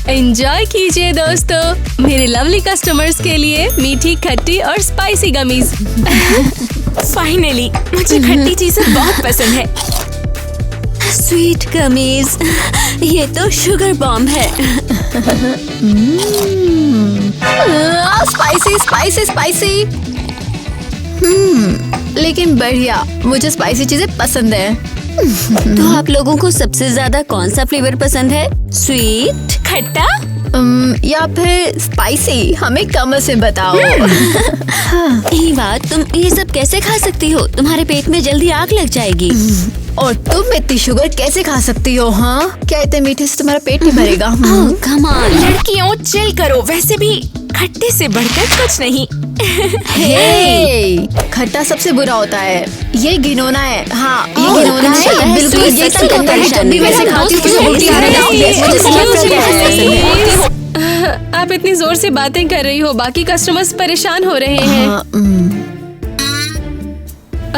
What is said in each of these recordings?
Enjoy कीजिए दोस्तों, मेरे लवली कस्टमर्स के लिए मीठी, खट्टी और स्पाइसी गमीज। फाइनली मुझे खट्टी चीजें बहुत पसंद है। स्वीट गमीज, ये तो शुगर बॉम्ब है। Spicy spicy spicy. लेकिन बढ़िया, मुझे स्पाइसी चीजें पसंद है। तो आप लोगों को सबसे ज्यादा कौन सा फ्लेवर पसंद है? स्वीट, खट्टा या फिर स्पाइसी? हमें कम से बताओ। यही बात, तुम ये सब कैसे खा सकती हो? तुम्हारे पेट में जल्दी आग लग जाएगी। और तुम इतनी शुगर कैसे खा सकती हो? हाँ, क्या इतने मीठे से तुम्हारा पेट नहीं भरेगा? ओह कम ऑन। लड़कियों चिल करो, वैसे भी खट्टे से बढ़कर कुछ नहीं। हे, खट्टा सबसे बुरा होता है, ये घिनौना है। हाँ, ये घिनौना है, बिल्कुल ये तक होता है। जब भी वैसे खाती हूँ तो उल्टी आ रही है। मुझे समझ आप इतनी जोर से बातें कर रही हो, बाकी कस्टमर्स परेशान हो रहे हैं।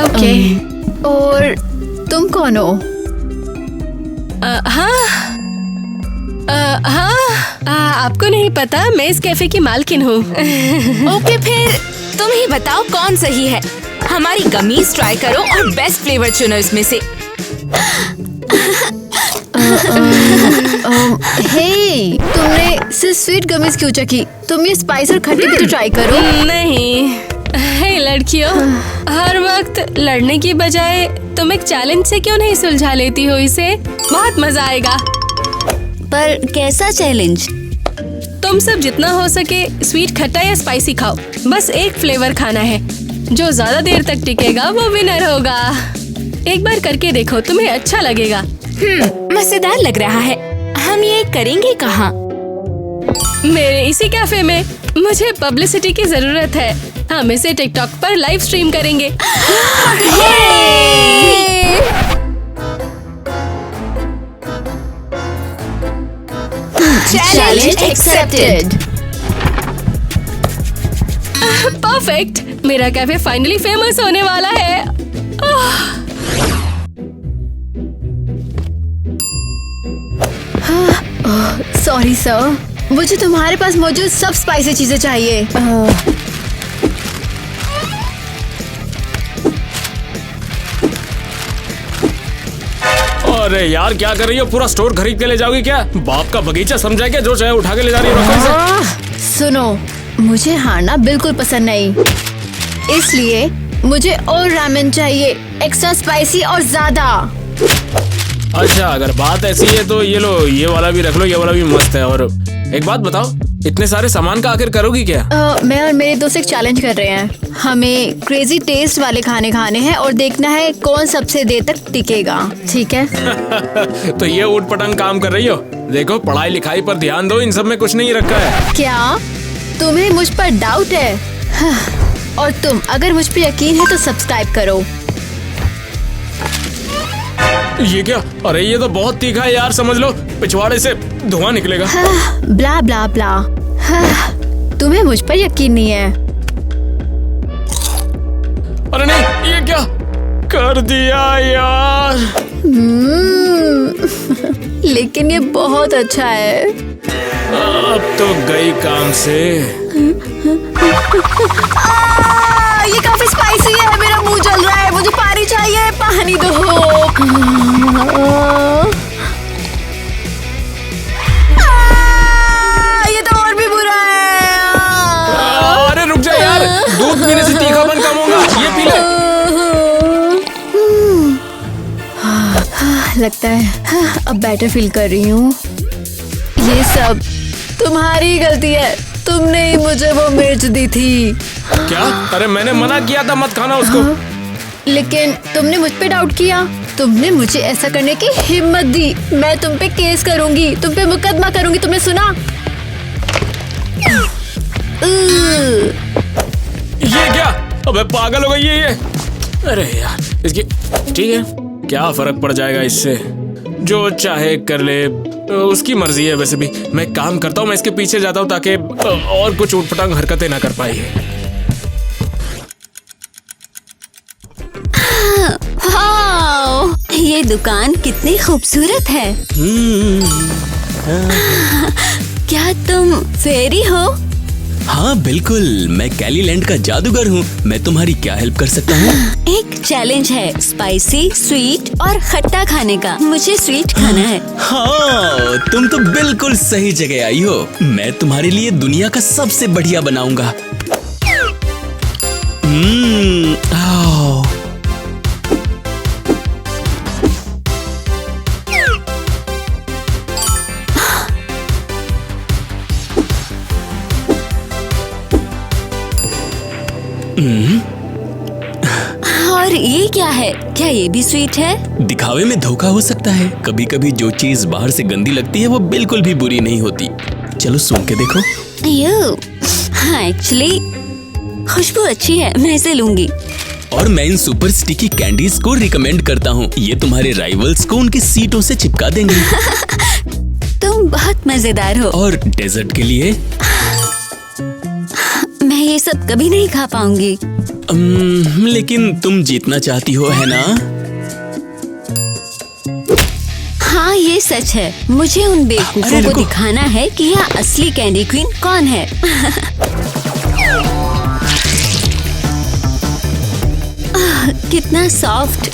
ओके। और तुम कौन हो? आपको नहीं पता, मैं इस कैफे की मालकिन हूँ। ओके, फिर तुम ही बताओ कौन सही है। हमारी गमीज ट्राई करो और बेस्ट फ्लेवर चुनो इसमें से। हे, तुमने सिर्फ स्वीट गमीज क्यों चखी? तुम ये स्पाइस और खट्टी भी तो ट्राई करो। नहीं, हे लड़कियों, हर वक्त लड़ने की बजाय तुम एक चैलेंज से क्यों नहीं सुलझा लेती हो इसे? बहुत मजा आएगा। पर कैसा चैलेंज? तुम सब जितना हो सके स्वीट, खट्टा या स्पाइसी खाओ। बस एक फ्लेवर खाना है, जो ज्यादा देर तक टिकेगा वो विनर होगा। एक बार करके देखो, तुम्हें अच्छा लगेगा। मजेदार लग रहा है। हम ये करेंगे कहाँ? मेरे इसी कैफे में। मुझे पब्लिसिटी की जरूरत है, हम इसे टिकटॉक पर लाइव स्ट्रीम करेंगे। Challenge accepted. परफेक्ट, मेरा कैफे फाइनली फेमस होने वाला है। सॉरी सर, मुझे तुम्हारे पास मौजूद सब स्पाइसी चीजें चाहिए। अरे यार, क्या कर रही हो? पूरा स्टोर खरीद के ले जाओगी क्या? बाप का बगीचा समझा क्या? जो चाहे उठा के ले जा रही हो। सुनो, मुझे हारना बिल्कुल पसंद नहीं, इसलिए मुझे और रामेन चाहिए, एक्स्ट्रा स्पाइसी और ज्यादा। अच्छा, अगर बात ऐसी है तो ये लो, ये वाला भी रख लो, ये वाला भी मस्त है। और एक बात बताओ, इतने सारे सामान का आखिर करोगी क्या? मैं और मेरे दोस्त एक चैलेंज कर रहे हैं। हमें क्रेजी टेस्ट वाले खाने खाने हैं और देखना है कौन सबसे देर तक टिकेगा, ठीक है? तो ये ऊट पटांग काम कर रही हो? देखो, पढ़ाई लिखाई पर ध्यान दो, इन सब में कुछ नहीं रखा है। क्या तुम्हें मुझ पर डाउट है? और तुम अगर मुझ पर यकीन है तो सब्सक्राइब करो। ये क्या? अरे ये तो बहुत तीखा है यार, समझ लो पिछवाड़े से धुआं निकलेगा। ब्ला ब्ला ब्ला। तुम्हें मुझ पर यकीन नहीं है? अरे नहीं, ये क्या कर दिया यार? लेकिन ये बहुत अच्छा है। अब तो गई काम से। ये काफी स्पाइसी है, मेरा मुंह जल रहा है, मुझे पानी चाहिए, पानी दो। ये तो और भी बुरा है। अरे रुक जा यार, दूध पीने से तीखापन कम होगा, ये पी ले। लगता है अब बेटर फील कर रही हूँ। ये सब तुम्हारी गलती है, तुमने ही मुझे वो मिर्च दी थी। क्या? अरे मैंने मना किया था मत खाना उसको। लेकिन तुमने मुझ पे डाउट किया, तुमने मुझे ऐसा करने की हिम्मत दी। मैं तुम पे केस करूंगी, तुम पे मुकदमा करूंगी, तुमने सुना? ये क्या? अबे पागल हो गई है ये। अरे यार, इसकी ठीक है, क्या फर्क पड़ जाएगा इससे? जो चाहे कर ले, उसकी मर्जी है। वैसे भी मैं काम करता हूँ, मैं इसके पीछे जाता हूँ ताकि और कुछ उटपटांग हरकतें ना कर पाई। ये दुकान कितनी खूबसूरत है। क्या तुम फेरी हो? हाँ बिल्कुल, मैं कैलीलैंड का जादूगर हूँ। मैं तुम्हारी क्या हेल्प कर सकता हूँ? एक चैलेंज है, स्पाइसी, स्वीट और खट्टा खाने का। मुझे स्वीट खाना है। हाँ, तुम तो बिल्कुल सही जगह आई हो। मैं तुम्हारे लिए दुनिया का सबसे बढ़िया बनाऊंगा। आओ। और ये क्या है? क्या ये भी स्वीट है? दिखावे में धोखा हो सकता है। कभी कभी जो चीज बाहर से गंदी लगती है वो बिल्कुल भी बुरी नहीं होती। चलो सूंघ के देखो। यो, हाँ एक्चुअली खुशबू अच्छी है, मैं इसे लूंगी। और मैं इन सुपर स्टिकी कैंडीज को रिकमेंड करता हूँ। ये तुम्हारे राइवल्स को उनकी सीटों से चिपका देंगे। तुम बहुत मजेदार हो। और डेजर्ट के लिए मैं ये सब कभी नहीं खा पाऊंगी। लेकिन तुम जीतना चाहती हो, है ना? हाँ ये सच है। मुझे उन बेवकूफों को दिखाना है कि यहाँ असली कैंडी क्वीन कौन है। कितना सॉफ्ट।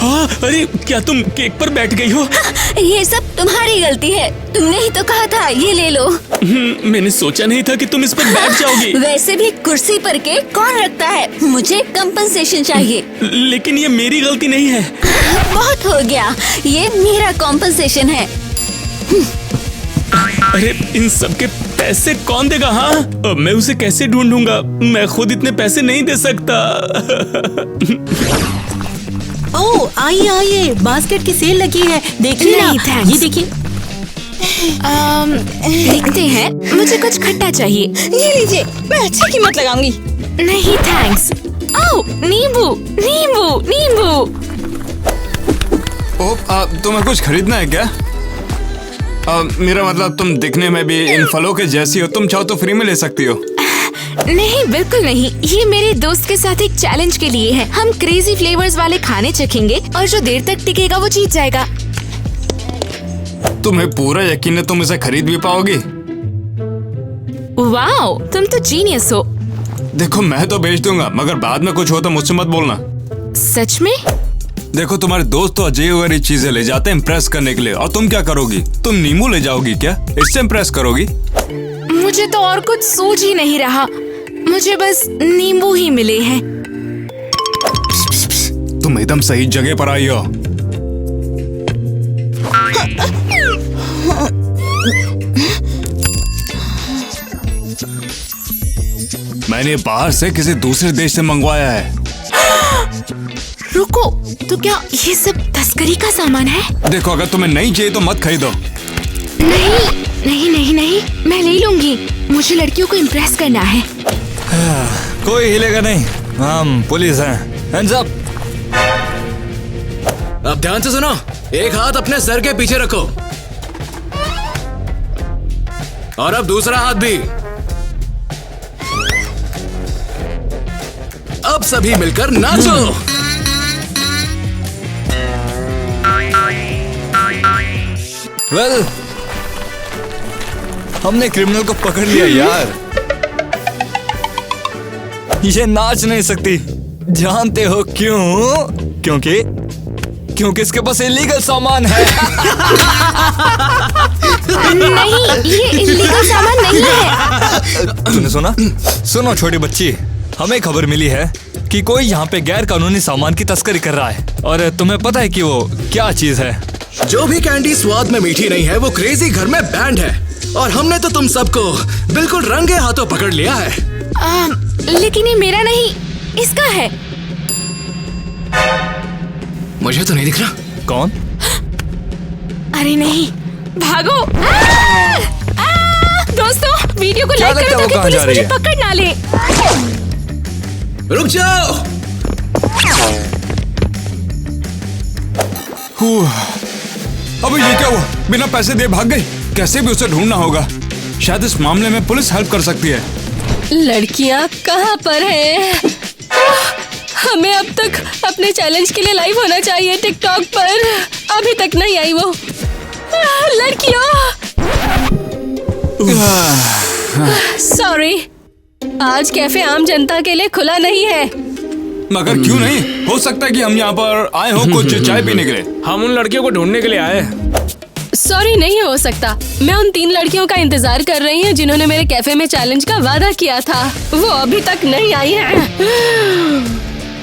हाँ, अरे क्या तुम केक पर बैठ गई हो? ये सब तुम्हारी गलती है। तुमने ही तो कहा था ये ले लो। मैंने सोचा नहीं था कि तुम इस पर बैठ जाओगी। वैसे भी कुर्सी पर केक कौन रखता है? मुझे कंपनसेशन चाहिए। लेकिन ये मेरी गलती नहीं है। बहुत हो गया, ये मेरा कंपनसेशन है। अरे इन सब के पैसे कौन देगा? हाँ, अब मैं उसे कैसे ढूंढूंगा? मैं खुद इतने पैसे नहीं दे सकता। ओह आइए आइए, बास्केट की सेल लगी है, देखिए नहीं, ना। thanks। ये देखिए। देखते हैं, मुझे कुछ खट्टा चाहिए। ये लीजिए, मैं अच्छी कीमत लगाऊंगी। नहीं थैंक्स। ओह नींबू नींबू नींबू। ओह, तुम्हें कुछ खरीदना है क्या? मेरा मतलब तुम दिखने में भी इन फलों के जैसी हो। तुम चाहो तो फ्री में ले सकती हो। नहीं बिल्कुल नहीं, ये मेरे दोस्त के साथ एक चैलेंज के लिए है। हम क्रेजी फ्लेवर्स वाले खाने चखेंगे और जो देर तक टिकेगा वो जीत जाएगा। तुम्हें पूरा यकीन है तुम इसे खरीद भी पाओगी? वाओ, तुम तो जीनियस हो। देखो मैं तो बेच दूंगा, मगर बाद में कुछ हो तो मुझसे मत बोलना। सच में? देखो तुम्हारे दोस्त तो अजीब वगैरह चीजें ले जाते हैं इम्प्रेस करने के लिए, और तुम क्या करोगी? तुम नींबू ले जाओगी क्या? इससे इम्प्रेस करोगी? मुझे तो और कुछ सूझ ही नहीं रहा। मुझे बस नींबू ही मिले हैं। तुम एकदम सही जगह पर आई हो। मैंने बाहर से किसी दूसरे देश से मंगवाया है। रुको, तो क्या ये सब तस्करी का सामान है? देखो अगर तुम्हें नहीं चाहिए तो मत खरीदो। नहीं नहीं नहीं नहीं, मैं ले लूंगी। मुझे लड़कियों को इम्प्रेस करना है। कोई हिलेगा नहीं, हम पुलिस हैं। Hands up. अब ध्यान से सुनो, एक हाथ अपने सर के पीछे रखो और अब दूसरा हाथ भी। अब सभी मिलकर नाचो। वेल, हमने क्रिमिनल को पकड़ लिया यार। ये नाच नहीं सकती, जानते हो क्यों? क्योंकि इसके पास इलीगल सामान है। नहीं, ये इलीगल सामान नहीं है। तूने सुना? सुनो छोटी बच्ची, हमें खबर मिली है कि कोई यहाँ पे गैर कानूनी सामान की तस्करी कर रहा है। और तुम्हें पता है कि वो क्या चीज है? जो भी कैंडी स्वाद में मीठी नहीं है वो क्रेजी घर में बैंड है, और हमने तो तुम सबको बिल्कुल रंगे हाथों पकड़ लिया है। लेकिन ये मेरा नहीं, इसका है। मुझे तो नहीं दिख रहा। कौन? अरे नहीं, भागो। दोस्तों वीडियो को क्या लाइक लगता करो है वो ताकि कहाँ पुलिस जा रही मुझे है? पकड़ ना ले। रुक जाओ। अबे ये क्या हुआ? बिना पैसे दिए भाग गई। कैसे भी उसे ढूंढना होगा। शायद इस मामले में पुलिस हेल्प कर सकती है। लड़कियां कहाँ पर हैं? हमें अब तक अपने चैलेंज के लिए लाइव होना चाहिए टिकटॉक पर। अभी तक नहीं आई वो। लड़कियों, सॉरी, आज कैफे आम जनता के लिए खुला नहीं है। मगर क्यों नहीं? हो सकता है कि हम यहाँ पर आए हो कुछ चाय पीने के लिए। हम उन लड़कियों को ढूंढने के लिए आए हैं। सॉरी, नहीं हो सकता। मैं उन 3 लड़कियों का इंतजार कर रही हूँ जिन्होंने मेरे कैफे में चैलेंज का वादा किया था। वो अभी तक नहीं आई हैं।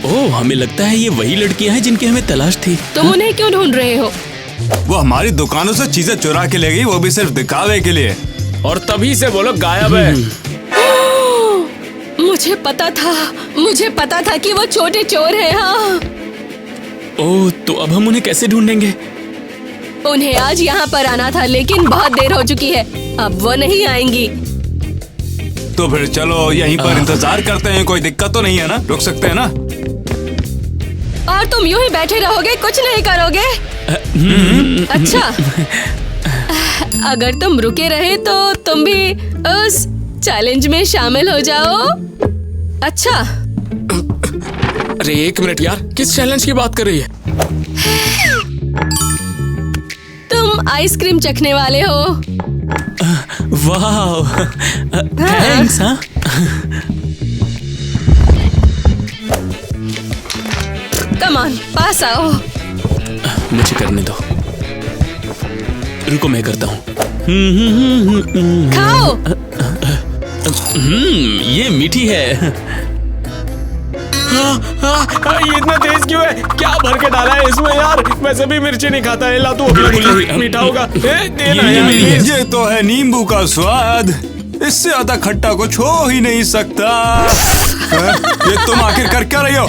ओह, हमें लगता है ये वही लड़कियां हैं जिनकी हमें तलाश थी। तुम उन्हें क्यों ढूंढ रहे हो? वो हमारी दुकानों से चीजें चुरा के ले गई, वो भी सिर्फ दिखावे के लिए। और तभी से वो लोग गायब है। मुझे पता था कि वो छोटे चोर हैं। हाँ, ओह, तो अब हम उन्हें कैसे ढूंढेंगे? उन्हें आज यहाँ पर आना था, लेकिन बहुत देर हो चुकी है। अब वो नहीं आएंगी। तो फिर चलो यहीं पर इंतजार करते हैं। कोई दिक्कत तो नहीं है ना? रुक सकते हैं ना? और तुम यूं ही बैठे रहोगे, कुछ नहीं करोगे? अच्छा, अगर तुम रुके रहे तो तुम भी उस चैलेंज में शामिल हो जाओ। अच्छा, अरे 1 मिनट यार, किस चैलेंज की बात कर रही है? तुम आइसक्रीम चखने वाले हो। वाह, थैंक्स। हाँ, कम ऑन, पास आओ। मुझे करने दो। रुको, मैं करता हूँ। खाओ। ये मीठी है। ये इतना तेज क्यों है? क्या भर के डाला है इसमें यार? वैसे भी मिर्ची नहीं खाता है। ला तू अपना मीठा होगा। देना यार। ये तो है नींबू का स्वाद। इससे ज्यादा खट्टा कुछ हो ही नहीं सकता। ये तुम आखिर क्या रही हो?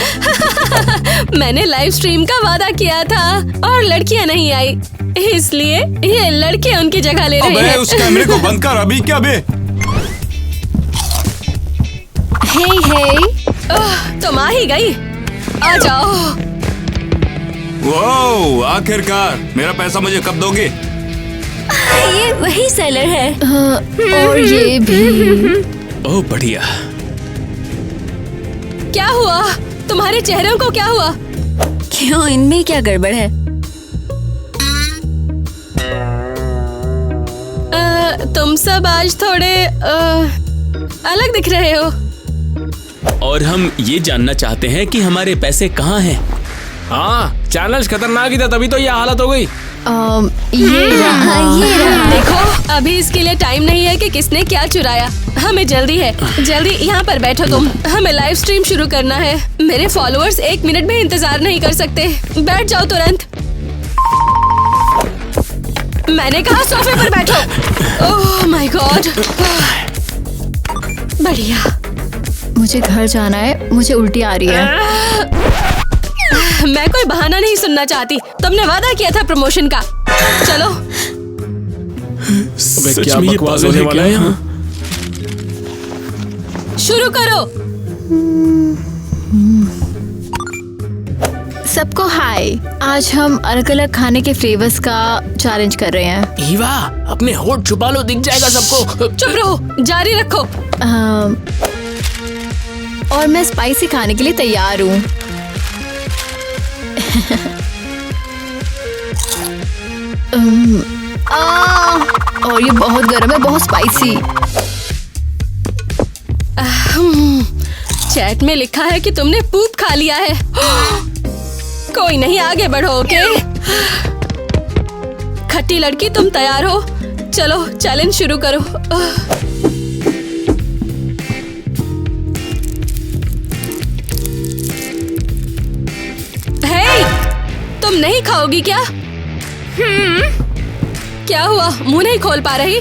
मैंने लाइव स्ट्रीम का वादा किया था और लड़कियां नहीं आई, इसलिए ये लड़के उनकी जगह ले रहे हैं। उस कैमरे को बंद कर अभी। क्या बे? तुम आ ही गई। आ जाओ। वो आखिरकार, मेरा पैसा मुझे कब दोगे? ये वही सेलर है। और ये भी। ओह, बढ़िया। क्या हुआ? तुम्हारे चेहरों को क्या हुआ? क्यों, इनमें क्या गड़बड़ है? तुम सब आज थोड़े अलग दिख रहे हो। और हम ये जानना चाहते हैं कि हमारे पैसे कहाँ हैं। हाँ, चैलेंज खतरनाक ही था, तभी तो ये हालत हो गई। ये रहा। देखो, अभी इसके लिए टाइम नहीं है कि किसने क्या चुराया। हमें जल्दी है। जल्दी यहाँ पर बैठो तुम। हमें लाइव स्ट्रीम शुरू करना है। मेरे फॉलोअर्स 1 मिनट भी इंतजार नहीं कर सकते। बैठ जाओ तुरंत। मैंने कहा सोफे पर बैठो। Oh my God. बढ़िया। मुझे घर जाना है, मुझे उल्टी आ रही है। मैं कोई बहाना नहीं सुनना चाहती। तुमने वादा किया था प्रमोशन का। चलो। अबे क्या बकवास होने वाला है यहाँ? शुरू करो। सबको हाय। आज हम अलग अलग खाने के फ्लेवर्स का चैलेंज कर रहे हैं। ईवा, अपने होठ छुपा लो, दिख जाएगा सबको। चुप रहो, जारी रखो। और मैं स्पाइसी खाने के लिए तैयार हूँ। और ये बहुत गर्म है, बहुत स्पाइसी। चैट में लिखा है कि तुमने पूप खा लिया है। कोई नहीं, आगे बढ़ो। ओके, खट्टी लड़की, तुम तैयार हो? चलो चैलेंज शुरू करो। हे, तुम नहीं खाओगी क्या? क्या हुआ? मुंह नहीं खोल पा रही?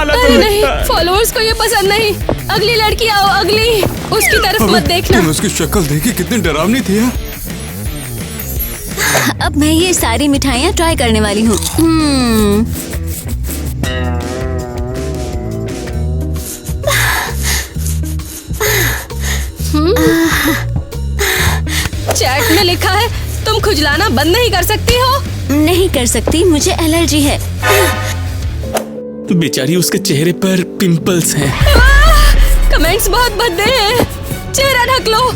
अरे नहीं, फॉलोअर्स को ये पसंद नहीं। अगली लड़की आओ, अगली। उसकी तरफ मत देखना। तुम उसकी शक्ल देखी, कितनी डरावनी थी। अब मैं ये सारी मिठाइयाँ ट्राई करने वाली हूँ। चैट में लिखा है तुम खुजलाना बंद नहीं कर सकती हो। नहीं कर सकती, मुझे एलर्जी है। बेचारी, उसके चेहरे पर पिंपल्स हैं। कमेंट्स बहुत भद्दे हैं। चेहरा ढक लो।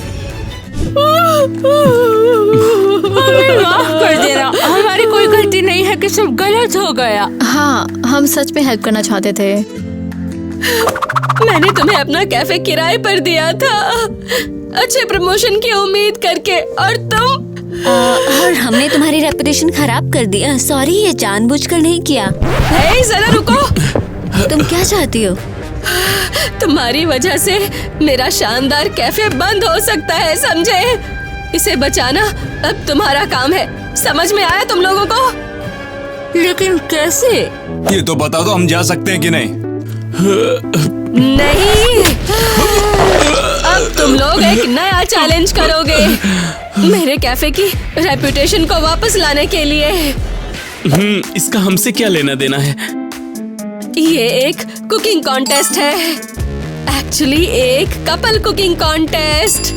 माफ कर देना, हमारी कोई गलती नहीं है कि सब गलत हो गया। हाँ, हम सच में हेल्प करना चाहते थे। मैंने तुम्हें अपना कैफे किराए पर दिया था, अच्छे प्रमोशन की उम्मीद करके, और तुम। और हमने तुम्हारी रेपुटेशन खराब कर दिया। सॉरी, ये जानबूझकर नहीं किया। हे, जरा रुको। तुम क्या चाहती हो? तुम्हारी वजह से मेरा शानदार कैफे बंद हो सकता है, समझे? इसे बचाना अब तुम्हारा काम है। समझ में आया तुम लोगों को? लेकिन कैसे? ये तो बता दो, हम जा सकते हैं कि नहीं? नहीं। अब तुम लोग एक नया चैलेंज करोगे मेरे कैफे की रेपुटेशन को वापस लाने के लिए। इसका हमसे क्या लेना देना है? ये एक कुकिंग कॉन्टेस्ट है। एक्चुअली एक कपल कुकिंग कॉन्टेस्ट।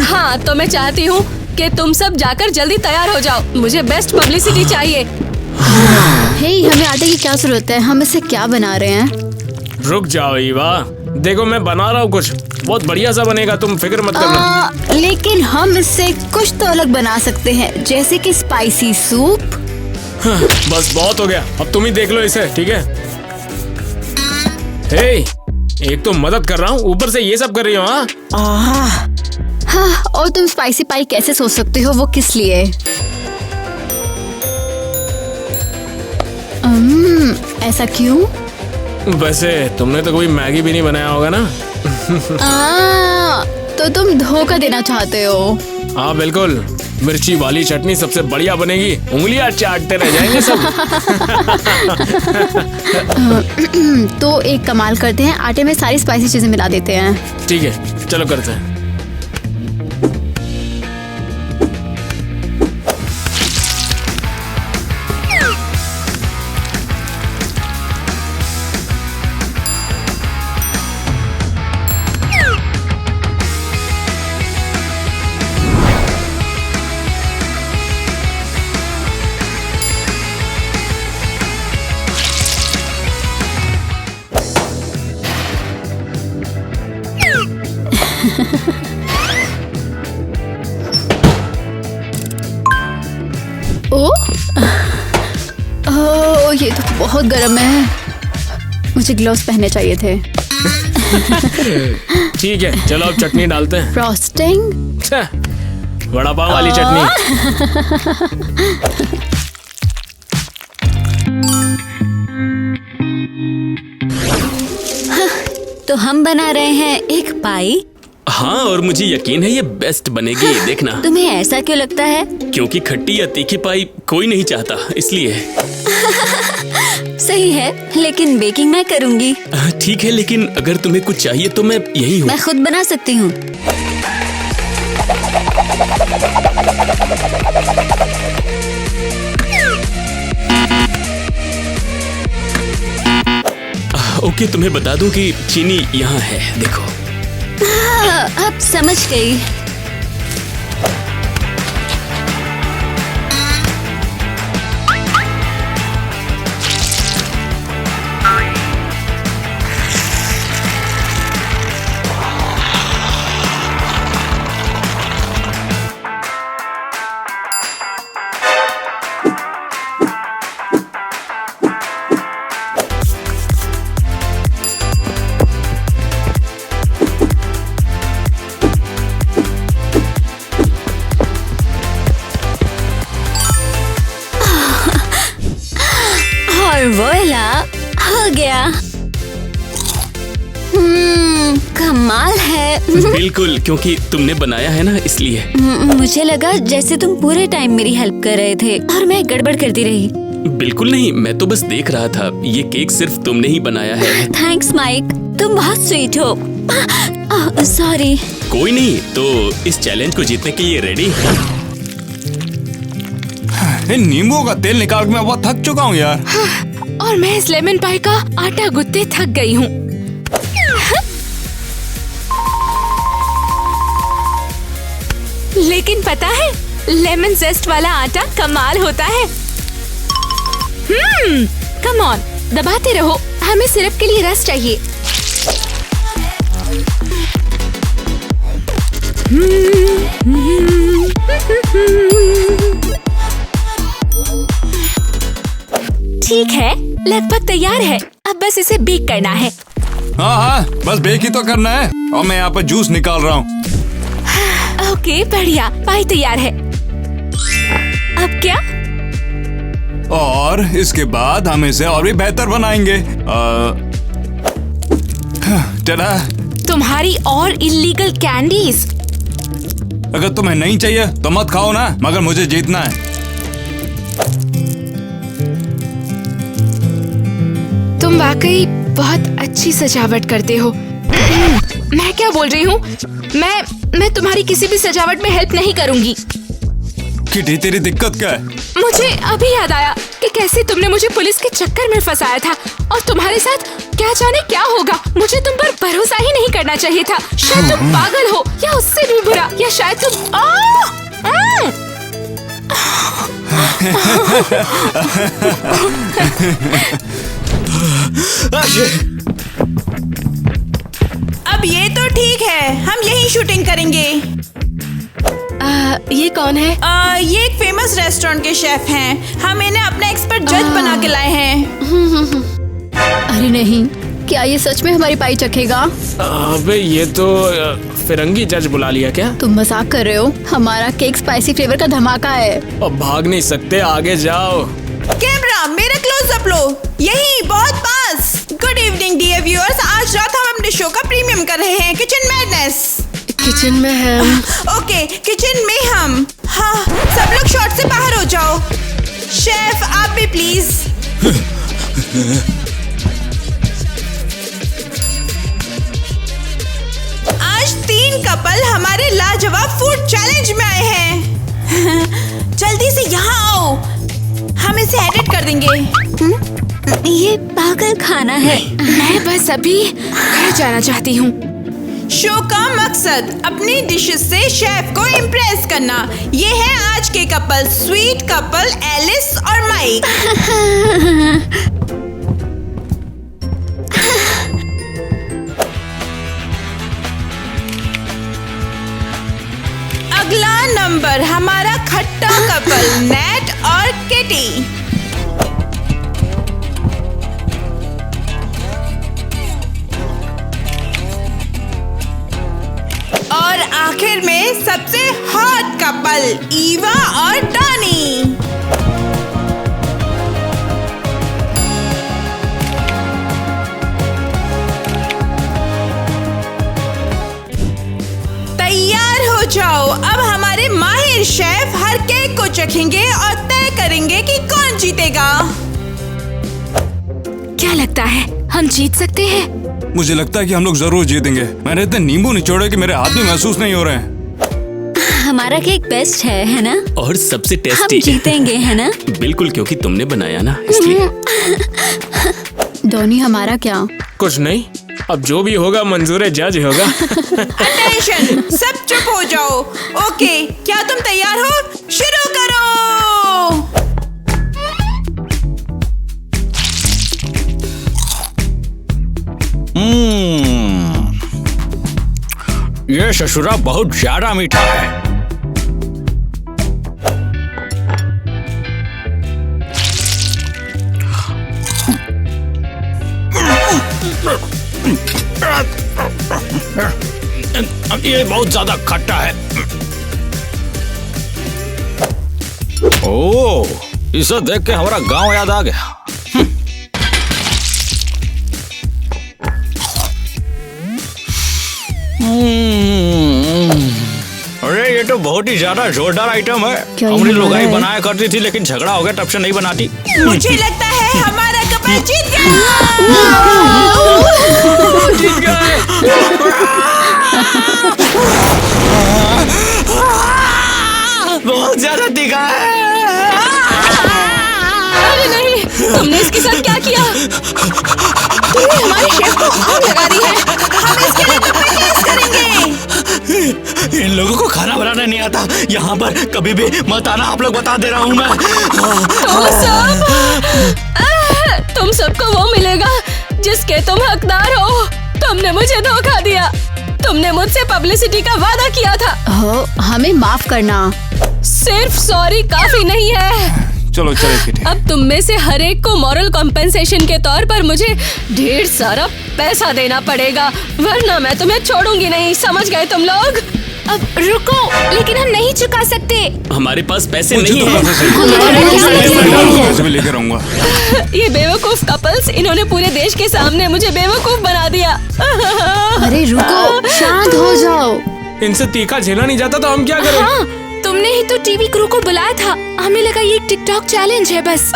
हाँ, तो मैं चाहती हूँ कि तुम सब जाकर जल्दी तैयार हो जाओ। मुझे बेस्ट पब्लिसिटी चाहिए। हे, हमें आटे की क्या जरूरत है? हम इससे क्या बना रहे हैं? रुक जाओ ईवा, देखो मैं बना रहा हूँ कुछ बहुत बढ़िया सा बनेगा, तुम फिक्र मत करना। लेकिन हम इससे कुछ तो अलग बना सकते हैं, जैसे कि स्पाइसी सूप। हाँ, बस बहुत हो गया, अब तुम ही देख लो इसे, ठीक है? हे, एक तो मदद कर रहा हूँ, ऊपर से ये सब कर रही हो। हाँ, और तुम स्पाइसी पाई कैसे सोच सकते हो? वो किस लिए? ऐसा क्यों? वैसे तुमने तो कोई मैगी भी नहीं बनाया होगा ना? तो तुम धोखा देना चाहते हो? हाँ बिल्कुल, मिर्ची वाली चटनी सबसे बढ़िया बनेगी, उंगलियां चाटते रह जाएंगे सब। तो एक कमाल करते हैं, आटे में सारी स्पाइसी चीजें मिला देते हैं। ठीक है, चलो करते हैं। ओह, ये तो बहुत गर्म है। मुझे ग्लव्स पहनने चाहिए थे। ठीक है, चलो अब चटनी डालते हैं। फ्रॉस्टिंग? वड़ा पाव वाली चटनी। तो हम बना रहे हैं एक पाई। हाँ, और मुझे यकीन है ये बेस्ट बनेगी, देखना। तुम्हें ऐसा क्यों लगता है? क्योंकि खट्टी या तीखी पाई कोई नहीं चाहता, इसलिए। सही है, लेकिन बेकिंग मैं करूंगी। ठीक है, लेकिन अगर तुम्हें कुछ चाहिए तो मैं यही हूँ। मैं खुद बना सकती हूँ। ओके, तुम्हें बता दूं कि चीनी यहाँ है, देखो। अब समझ गई। वोला, हो गया। कमाल है। बिल्कुल, क्योंकि तुमने बनाया है ना, इसलिए। मुझे लगा जैसे तुम पूरे टाइम मेरी हेल्प कर रहे थे और मैं गड़बड़ करती रही। बिल्कुल नहीं, मैं तो बस देख रहा था। ये केक सिर्फ तुमने ही बनाया है। थैंक्स माइक, तुम बहुत स्वीट हो। सॉरी। कोई नहीं, तो इस चैलेंज को जीतने के लिए रेडी? नींबू का तेल निकाल के मैं बहुत थक चुका हूँ यार। और मैं इस लेमन पाई का आटा गूंथते थक गई हूँ। लेकिन पता है, लेमन जेस्ट वाला आटा कमाल होता है। कम ऑन, दबाते रहो, हमें सिरप के लिए रस चाहिए। ठीक है, लगभग तैयार है। अब बस इसे बेक करना है। हाँ, बस बेक ही तो करना है। और मैं यहाँ पर जूस निकाल रहा हूँ। ओके, बढ़िया, पाई तैयार है। अब क्या? और इसके बाद हम इसे और भी बेहतर बनाएंगे। टा-डा। तुम्हारी और इल्लीगल कैंडीज। अगर तुम्हें नहीं चाहिए तो मत खाओ ना, मगर मुझे जीतना है। तुम वाकई बहुत अच्छी सजावट करते हो। मैं क्या बोल रही हूँ? मैं तुम्हारी किसी भी सजावट में हेल्प नहीं करूँगी। किटी, तेरी दिक्कत क्या है? मुझे अभी याद आया कि कैसे तुमने मुझे पुलिस के चक्कर में फंसाया था, और तुम्हारे साथ क्या जाने क्या होगा। मुझे तुम पर भरोसा ही नहीं करना चाहिए था। शायद तुम पागल हो, या उससे भी बुरा, या शायद तुम अब ये तो ठीक है, हम यही शूटिंग करेंगे। ये कौन है? ये एक फेमस रेस्टोरेंट के शेफ हैं। हम इन्हें अपना एक्सपर्ट जज बना के लाए हैं। अरे नहीं, क्या ये सच में हमारी पाई चखेगा? अबे ये तो फिरंगी जज बुला लिया क्या? तुम मजाक कर रहे हो? हमारा केक स्पाइसी फ्लेवर का धमाका है। अब भाग नहीं सकते, आगे जाओ। कैमरा मेरा क्लोजअप लो, यही बहुत पास। गुड इवनिंग डियर व्यूअर्स, आज रात हम अपने शो का प्रीमियम कर रहे हैं, किचन मैडनेस। किचन में हम। ओके, किचन में हम। हाँ, सब लोग शॉट से बाहर हो जाओ। शेफ आप भी प्लीज। आज 3 कपल हमारे लाजवाब फूड चैलेंज में आए हैं। जल्दी से यहाँ आओ, हम इसे एडिट कर देंगे। ये पागल खाना है। मैं बस अभी घर जाना चाहती हूँ। शो का मकसद अपनी डिशेस से शेफ को इम्प्रेस करना। ये है आज के कपल, स्वीट कपल एलिस और माइक। अगला नंबर हमारा खट्टा कपल नेट और किटी। और आखिर में सबसे हॉट कपल ईवा और डॉनी। तैयार हो जाओ, अब हमारे माहिर शेफ हर केक को चखेंगे और तय करेंगे कि कौन जीतेगा। क्या लगता है, हम जीत सकते हैं? मुझे लगता है कि हम लोग जरूर जीतेंगे। मैंने इतने नींबू निचोड़े कि मेरे हाथ भी महसूस नहीं हो रहे हैं। हमारा केक बेस्ट है ना? और सबसे हम टेस्टी। जीतेंगे, है ना? बिल्कुल, क्योंकि तुमने बनाया ना, इसलिए। डॉनी, हमारा क्या? कुछ नहीं, अब जो भी होगा मंजूर जज होगा। अटेंशन, सब चुप हो जाओ। ओके, क्या तुम तैयार हो? शुरू करो। ये ससुरा बहुत ज्यादा मीठा है। ये बहुत ज्यादा खट्टा है। ओह, इसे देख के हमारा गांव याद आ गया। अरे ये तो बहुत ही ज्यादा जोरदार आइटम है। हमारी लुगाई बनाया करती थी, लेकिन झगड़ा हो गया, तब से नहीं बनाती। मुझे लगता है हमारा कपल जीत गया। जीत गए। बहुत ज्यादा तीखा है। अरे नहीं, तुमने इसके साथ क्या किया? तूने हमारे शेफ को आग लगा दी है। हम इसके लिए तुम पे केस करेंगे। इन लोगों को खाना बनाना नहीं आता। यहाँ पर कभी भी मत आना, आप लोग बता दे रहा हूँ मैं। तो सब तुम सबको वो मिलेगा जिसके तुम हकदार हो। तुमने मुझे धोखा दिया। तुमने मुझसे पब्लिसिटी का वादा किया था। हो, हमें माफ करना। सिर्फ सॉरी काफी नहीं है। चलो चलो किटी। अब तुम में से हर एक को मॉरल कॉम्पेंसेशन के तौर पर मुझे ढेर सारा पैसा देना पड़ेगा, वरना मैं तुम्हें छोड़ूंगी नहीं। समझ गए तुम लोग? अब रुको, लेकिन हम नहीं चुका सकते। हमारे पास पैसे मुझे नहीं तो है। पैसे भी लेकर आऊंगा। ये बेवकूफ कपल्स, इन्होंने पूरे देश के सामने मुझे बेवकूफ बना दिया। अरे रुको, शांत हो जाओ। इनसे तीखा झेला नहीं जाता तो हम क्या करें? हाँ, तुमने ही तो टीवी क्रू को बुलाया था। हमें लगा ये टिकटॉक चैलेंज है बस।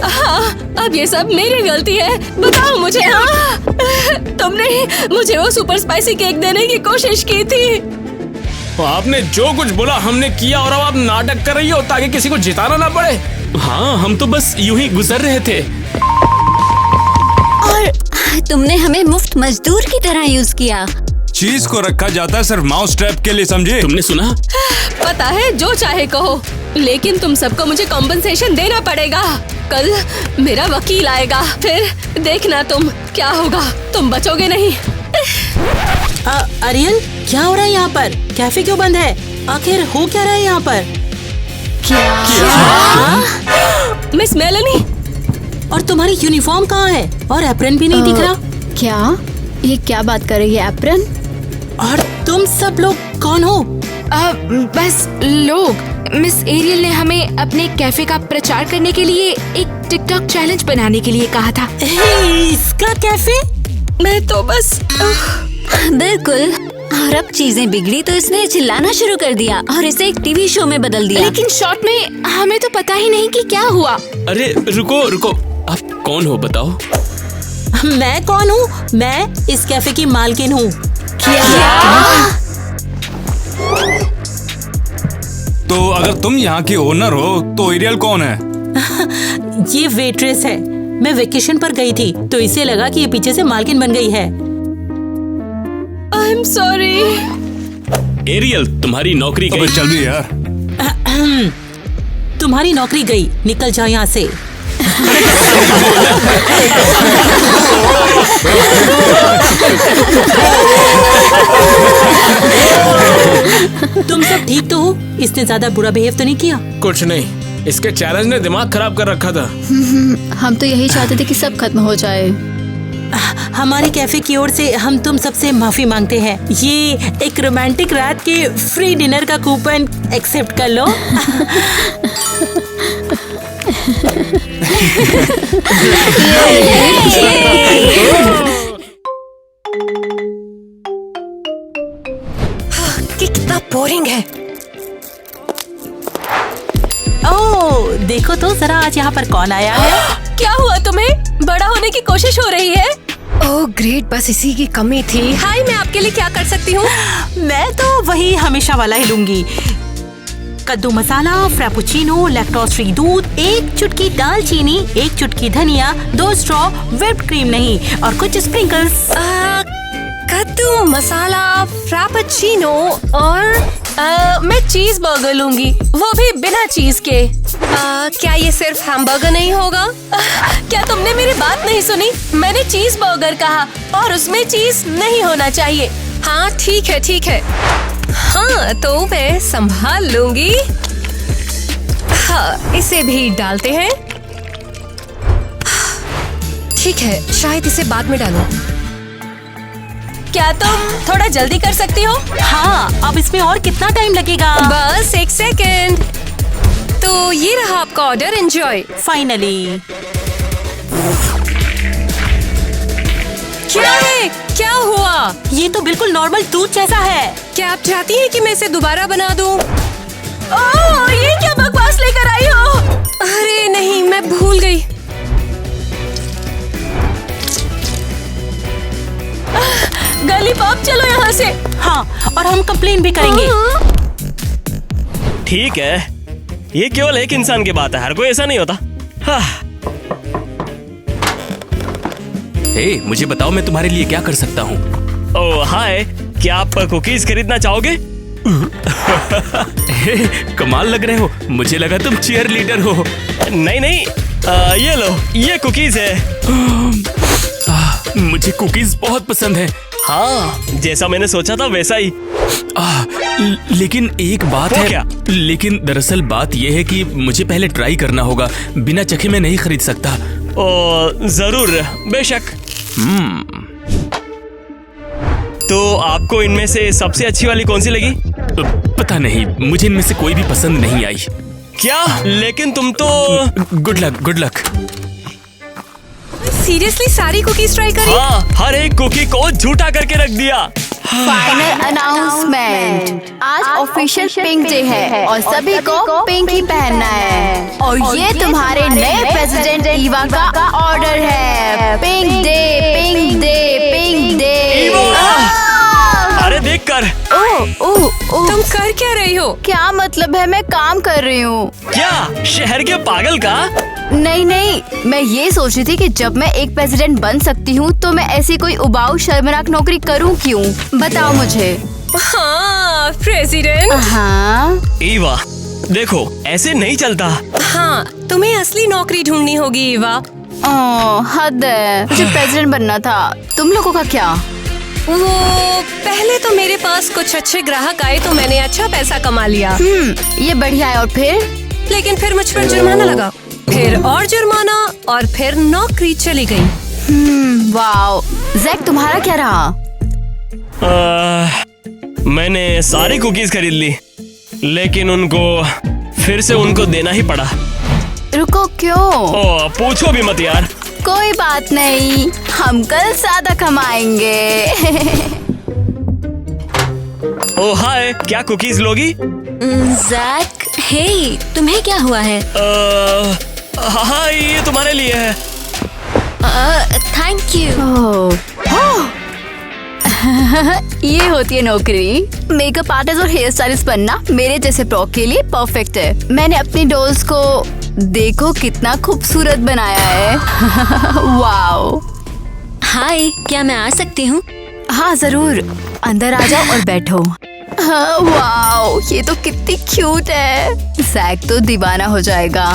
हाँ, अब ये सब मेरी गलती है। बताओ मुझे। हाँ, तुमने ही मुझे वो सुपर स्पाइसी केक देने की कोशिश की थी। आपने जो कुछ बोला हमने किया, और अब आप नाटक कर रही हो ताकि किसी को जिताना ना पड़े। हाँ, हम तो बस यूं ही गुजर रहे थे। और तुमने हमें मुफ्त मजदूर की तरह यूज किया। चीज को रखा जाता है सिर्फ माउस ट्रैप के लिए, समझे? तुमने सुना? पता है, जो चाहे कहो, लेकिन तुम सबको मुझे कॉम्पनसेशन देना पड़ेगा। कल मेरा वकील आएगा, फिर देखना तुम क्या होगा। तुम बचोगे नहीं। अरियल, क्या हो रहा है यहाँ पर? कैफे क्यों बंद है? आखिर हो क्या रहा है यहाँ पर? मिस मेलेनी, और तुम्हारी यूनिफॉर्म कहाँ है? और एप्रन भी नहीं दिख रहा। क्या? ये क्या बात कर रही है एप्रन? और तुम सब लोग कौन हो? बस लोग। मिस एरियल ने हमें अपने कैफे का प्रचार करने के लिए एक टिकटॉक चैलेंज बनाने के लिए कहा था। इसका कैफे? मैं तो बस बिल्कुल। और अब चीजें बिगड़ी तो इसने चिल्लाना शुरू कर दिया और इसे एक टीवी शो में बदल दिया। लेकिन शॉर्ट में हमें तो पता ही नहीं कि क्या हुआ। अरे रुको रुको, आप कौन हो बताओ? मैं कौन हूँ? मैं इस कैफे की मालकिन हूँ। तो अगर तुम यहाँ की ओनर हो तो एरियल कौन है? ये वेट्रेस है। मैं वेकेशन पर गई थी तो इसे लगा कि ये पीछे से मालकिन बन गई है। I am sorry. एरियल, तुम्हारी नौकरी गई। चल भी यार। तुम्हारी नौकरी गई, निकल जाओ यहाँ से। तुम सब ठीक तो हो? इसने ज्यादा बुरा बिहेव तो नहीं किया? कुछ नहीं, इसके चैलेंज ने दिमाग खराब कर रखा था। हम तो यही चाहते थे कि सब खत्म हो जाए। हमारे कैफे की ओर से हम तुम सबसे माफी मांगते हैं। ये एक रोमांटिक रात के फ्री डिनर का कूपन एक्सेप्ट कर लो। कितना बोरिंग है। ओह, देखो तो जरा आज यहाँ पर कौन आया है। क्या हुआ तुम्हें? बड़ा होने की कोशिश हो रही है? ओह ग्रेट, बस इसी की कमी थी। हाय, मैं आपके लिए क्या कर सकती हूँ? मैं तो वही हमेशा वाला ही लूंगी। कद्दू मसाला, फ्रापुचिनो, लैक्टोज फ्री दूध, 1 चुटकी दालचीनी, 1 चुटकी धनिया, 2 स्ट्रॉ, व्हिप्ड क्रीम नहीं, और कुछ स्प्रिंकल्स। कद्दू मसाला, फ्रापेचिनो और मैं चीज बर्गर लूंगी, वो भी बिना चीज के। क्या ये सिर्फ हैमबर्गर नहीं होगा? क्या तुमने मेरी बात नहीं सुनी? मैंने चीज बर्गर कहा और उसमें चीज नहीं होना चाहिए। हाँ ठीक है ठीक है। हाँ तो मैं संभाल लूंगी। हाँ, इसे भी डालते हैं। ठीक है, शायद इसे बाद में डालो। क्या तुम थोड़ा जल्दी कर सकती हो? हाँ, अब इसमें और कितना टाइम लगेगा? बस 1 सेकेंड। तो ये रहा आपका ऑर्डर, एंजॉय। फाइनली। क्या है? क्या हुआ? ये तो बिल्कुल नॉर्मल दूध जैसा है। क्या आप चाहती हैं कि मैं इसे दोबारा बना दूं? ओह, ये क्या बकवास लेकर आई हो? अरे नहीं, मैं भूल गई। गली पॉप, चलो यहाँ से। हाँ, और हम कंप्लेन भी करेंगे। ठीक है, ये केवल एक इंसान की बात है, हर कोई ऐसा नहीं होता। हाँ। हे, मुझे बताओ मैं तुम्हारे लिए क्या कर सकता हूँ? ओह हाय, क्या आप कुकीज खरीदना चाहोगे? कमाल लग रहे हो, मुझे लगा तुम चीयर लीडर हो। नहीं नहीं, ये लो, ये कुकीज है। मुझे कुकीज बहुत पसंद है। हाँ, जैसा मैंने सोचा था वैसा ही। लेकिन एक बात वो है। क्या? लेकिन दरअसल बात यह है कि मुझे पहले ट्राई करना होगा, बिना चखे में नहीं खरीद सकता। ओ जरूर, बेशक। तो आपको इनमें से सबसे अच्छी वाली कौन सी लगी? पता नहीं, मुझे इनमें से कोई भी पसंद नहीं आई। क्या? लेकिन तुम तो good luck, good luck. Seriously सारी कुकीज ट्राई करी? हाँ, हर एक कुकी को झूठा करके रख दिया। फाइनल अनाउंसमेंट, आज ऑफिशियल पिंक डे है और सभी को पिंक ही पहनना है। और ये तुम्हारे नए प्रेसिडेंट ईवा का ऑर्डर है। Pink day, pink day, pink day. अरे देख कर। तुम कर क्या रही हो? क्या मतलब है? मैं काम कर रही हूँ। क्या शहर के पागल का? नहीं नहीं, मैं ये सोच रही थी कि जब मैं एक प्रेसिडेंट बन सकती हूँ तो मैं ऐसी कोई उबाऊ शर्मनाक नौकरी करूँ क्यों? बताओ मुझे। हाँ प्रेसिडेंट। हाँ ईवा, देखो ऐसे नहीं चलता। हाँ, तुम्हें असली नौकरी ढूंढनी होगी ईवा। हद है, मुझे प्रेसिडेंट बनना था। तुम लोगों का क्या? वो पहले तो मेरे पास कुछ अच्छे ग्राहक आए तो मैंने अच्छा पैसा कमा लिया। ये बढ़िया है। और फिर? लेकिन फिर मुझ पर जुर्माना लगा, फिर और जुर्माना, और फिर नौकरी चली गई। वाओ, जैक तुम्हारा क्या रहा? मैंने सारी कुकीज खरीद ली, लेकिन फिर से उनको देना ही पड़ा। रुको, क्यों? पूछो भी मत यार। कोई बात नहीं, हम कल ज्यादा कमाएंगे। ओ हाय, क्या कुकीज लोगी? जैक, हे, तुम्हें क्या हुआ है? हाँ, ये तुम्हारे लिए है। Thank you. ये होती है नौकरी। मेकअप आर्टिस्ट और हेयर स्टाइलिस्ट बनना मेरे जैसे प्रो के लिए परफेक्ट है। मैंने अपनी डॉल्स को देखो कितना खूबसूरत बनाया है। वाओ। हाय, क्या मैं आ सकती हूँ? हाँ जरूर, अंदर आ जाओ और बैठो। हाँ, वाओ, ये तो कितनी क्यूट है। जैक तो दीवाना हो जाएगा।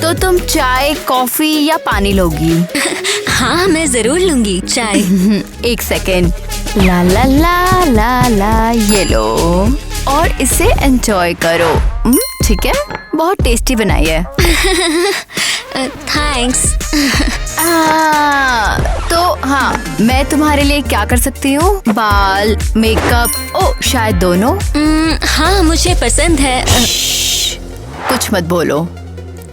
तो तुम चाय, कॉफी या पानी लोगी? हाँ, मैं जरूर लूंगी चाय। एक सेकेंड। ला ला ला ला ला, ये लो और इसे एंजॉय करो। ठीक है, बहुत टेस्टी बनाई है। थैंक्स। तो हाँ, मैं तुम्हारे लिए क्या कर सकती हूँ? बाल, मेकअप, ओ शायद दोनों? हाँ, मुझे पसंद है। कुछ मत बोलो,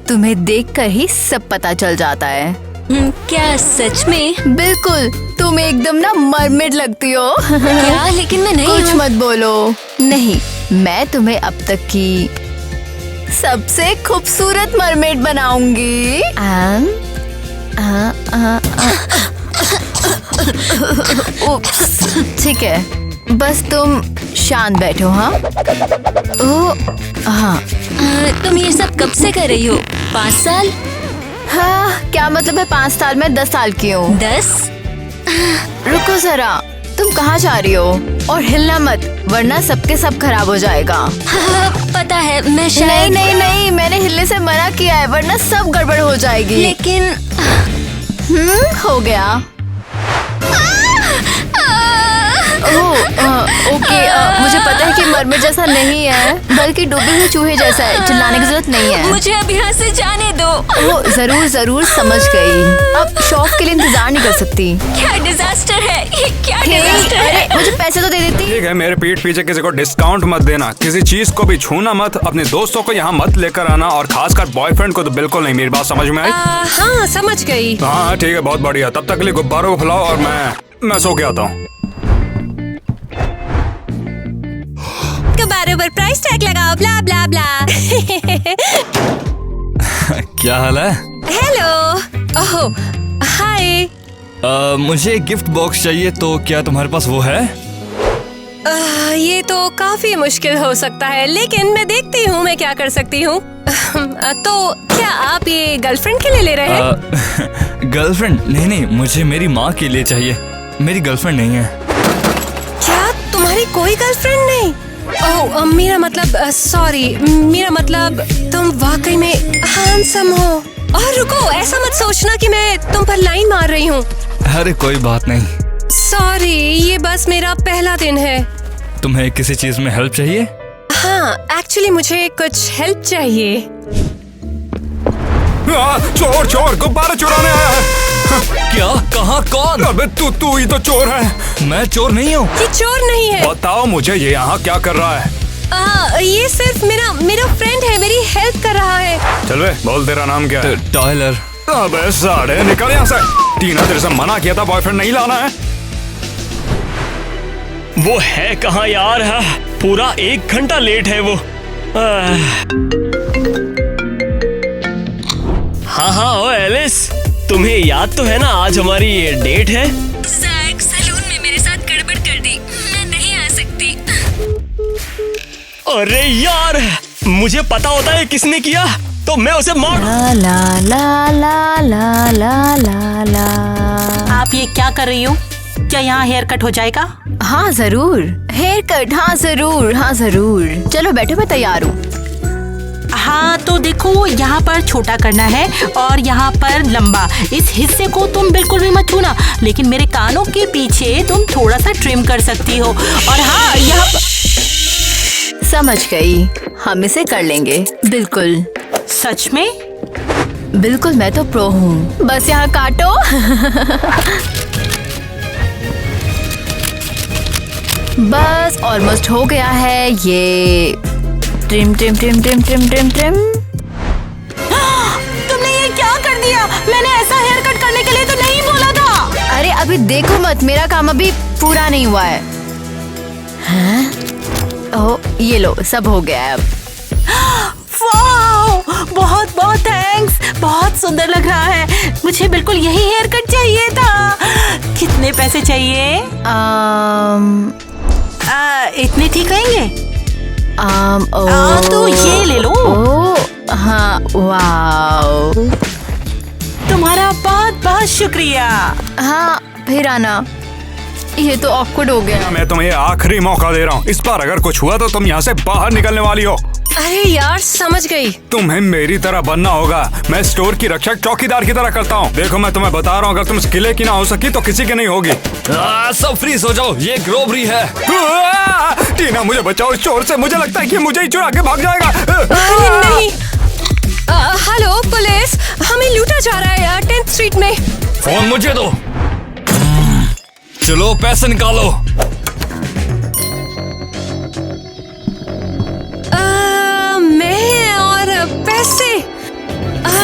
तुम्हें देखकर ही सब पता चल जाता है। क्या सच में? बिल्कुल, तुम एकदम ना मरमेड लगती हो। क्या? लेकिन मैं नहीं कुछ हूँ। मत बोलो। नहीं, मैं तुम्हें अब तक की सबसे खूबसूरत मरमेड बनाऊंगी। ठीक है, बस तुम शांत बैठो। हाँ, हाँ। तुम ये सब कब से कर रही हो? 5 साल? हाँ, क्या मतलब है 5 साल में 10 साल की हूँ। 10? रुको जरा, तुम कहाँ जा रही हो? और हिलना मत, वरना सबके सब खराब हो जाएगा। पता है, मैं शायद... नहीं, मैंने हिलने से मना किया है, वरना सब गड़बड़ हो जाएगी। लेकिन हो गया। ओके, मुझे पता है कि मरमेड जैसा नहीं है, बल्कि डूबे हुए चूहे जैसा है। चिल्लाने की जरूरत नहीं है। मुझे अब यहाँ से जाने दो। जरूर समझ गई। अब शौक के लिए इंतजार नहीं कर सकती। क्या डिजास्टर है ये, क्या डिजास्टर है? मुझे पैसे तो दे देती। ठीक है, मेरे पीठ पीछे किसी को डिस्काउंट मत देना, किसी चीज को भी छूना मत, अपने दोस्तों को यहाँ मत लेकर आना, और खासकर बॉयफ्रेंड को तो बिल्कुल नहीं। मेरी बात समझ में आई? हाँ, समझ गई। हाँ ठीक है, बहुत बढ़िया। तब तक के लिए गुब्बारों को फैलाओ और मैं सो के आता हूँ। गुब्बारों पर प्राइस टैग लगाओ, ब्ला ब्ला ब्ला। क्या हाल है? हेलो। ओह हाय। मुझे गिफ्ट बॉक्स चाहिए, तो क्या तुम्हारे पास वो है? ये तो काफी मुश्किल हो सकता है, लेकिन मैं देखती हूँ मैं क्या कर सकती हूँ। तो क्या आप ये गर्लफ्रेंड के लिए ले रहे हैं? गर्लफ्रेंड? नहीं, मुझे मेरी माँ के लिए चाहिए। मेरी गर्लफ्रेंड नहीं है। क्या तुम्हारी कोई गर्लफ्रेंड नहीं? ओह मेरा मतलब सॉरी, मेरा मतलब तुम वाकई में हैंडसम हो। और रुको, ऐसा मत सोचना कि मैं तुम पर लाइन मार रही हूँ। अरे कोई बात नहीं। सॉरी, ये बस मेरा पहला दिन है। तुम्हें किसी चीज में हेल्प चाहिए? हाँ, एक्चुअली मुझे कुछ हेल्प चाहिए। चोर चोर, गुब्बारे चुराने आया है। क्या? कहाँ? कौन? अबे तू ही तो चोर है। मैं चोर नहीं हूँ। ये चोर नहीं है। बताओ मुझे, ये यहाँ क्या कर रहा है? ये सिर्फ मेरा फ्रेंड है, मेरी हेल्प कर रहा है। चल बे, बोल तेरा नाम क्या है? टायलर। अबे साढ़े, निकल यहाँ से। टीना तेरे से मना किया था बॉयफ्रेंड नहीं लाना है। वो है कहाँ यार? पूरा 1 घंटा लेट है वो। हाँ ओ एलिस, तुम्हें याद तो है ना आज हमारी ये डेट है? ज़ैक सैलून में मेरे साथ गड़बड़ कर दी, मैं नहीं आ सकती। अरे यार, मुझे पता होता है किसने किया तो मैं उसे मार। ला ला ला ला ला ला ला ला। आप ये क्या कर रही हो? क्या यहाँ हेयर कट हो जाएगा? हाँ जरूर, हेयर कट। हाँ जरूर। चलो बैठो, मैं तैयार हूँ। हाँ तो देखो, यहाँ पर छोटा करना है और यहाँ पर लंबा। इस हिस्से को तुम बिल्कुल भी मत छूना, लेकिन मेरे कानों के पीछे तुम थोड़ा सा ट्रिम कर सकती हो। और हाँ, यहाँ समझ गई, हम इसे कर लेंगे। बिल्कुल। सच में? बिल्कुल, मैं तो प्रो हूँ। बस यहाँ काटो। बस ऑलमोस्ट हो गया है ये। ट्रिम। तुमने ये क्या कर दिया? मैंने ऐसा हेयर कट करने के लिए तो नहीं बोला था। अरे अभी देखो मत, मेरा काम अभी पूरा नहीं हुआ है। हाँ? ओह, ये लो, सब हो गया है अब। वाओ, बहुत बहुत थैंक्स, बहुत सुंदर लग रहा है। मुझे बिल्कुल यही हेयर कट चाहिए था। कितने पैसे चाहिए? इतने ठीक रहेंगे? तो ये ले लो। हाँ, वाओ, तुम्हारा बहुत बहुत शुक्रिया। हाँ, फिर आना। ये तो ऑकवर्ड हो गया। मैं तुम्हें आखिरी मौका दे रहा हूँ। इस बार अगर कुछ हुआ तो तुम यहाँ से बाहर निकलने वाली हो। अरे यार, समझ गई। तुम्हें मेरी तरह बनना होगा। मैं स्टोर की रक्षा चौकीदार की तरह करता हूँ। देखो, मैं तुम्हें बता रहा हूँ, अगर तुम इस किले की ना हो सकी तो किसी की नहीं होगी। सब फ्रीज हो जाओ, ये एक रॉबरी है। टीना, मुझे बचाओ इस चोर से। मुझे लगता है कि मुझे ही चुरा के भाग जाएगा। अरे नहीं। हेलो पुलिस, हमें लूटा जा रहा है 10th स्ट्रीट में। फोन मुझे दो। चलो पैसे निकालो। मैं और पैसे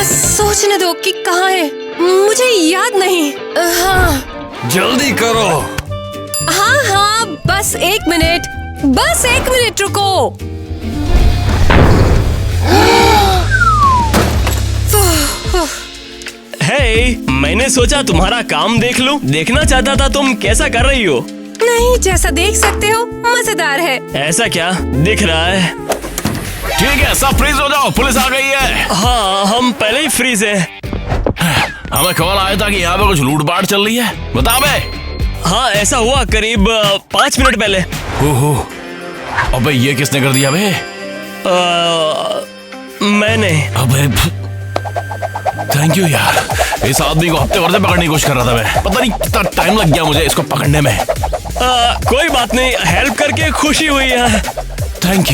सोचने दो कि कहाँ है, मुझे याद नहीं। हाँ जल्दी करो। हाँ, बस 1 मिनट रुको। हे, मैंने सोचा तुम्हारा काम देख लूं। देखना चाहता था तुम कैसा कर रही हो। नहीं, जैसा देख सकते हो मजेदार है। ऐसा क्या दिख रहा है? ठीक है, सब फ्रीज हो जाओ, पुलिस आ गई है। हाँ, हम पहले ही फ्रीज हैं। हमें खबर आया था कि यहाँ पे कुछ लूटपाट चल रही है। बता बे। हाँ, ऐसा हुआ करीब 5 मिनट पहले। ओहो, अबे ये किसने कर दिया बे? मैंने। अबे थैंक यू यार। इस आदमी को हफ्ते भर से पकड़ने की कोशिश कर रहा था मैं। पता नहीं कितना टाइम लग गया मुझे इसको पकड़ने में। कोई बात नहीं, हेल्प करके खुशी हुई है। थैंक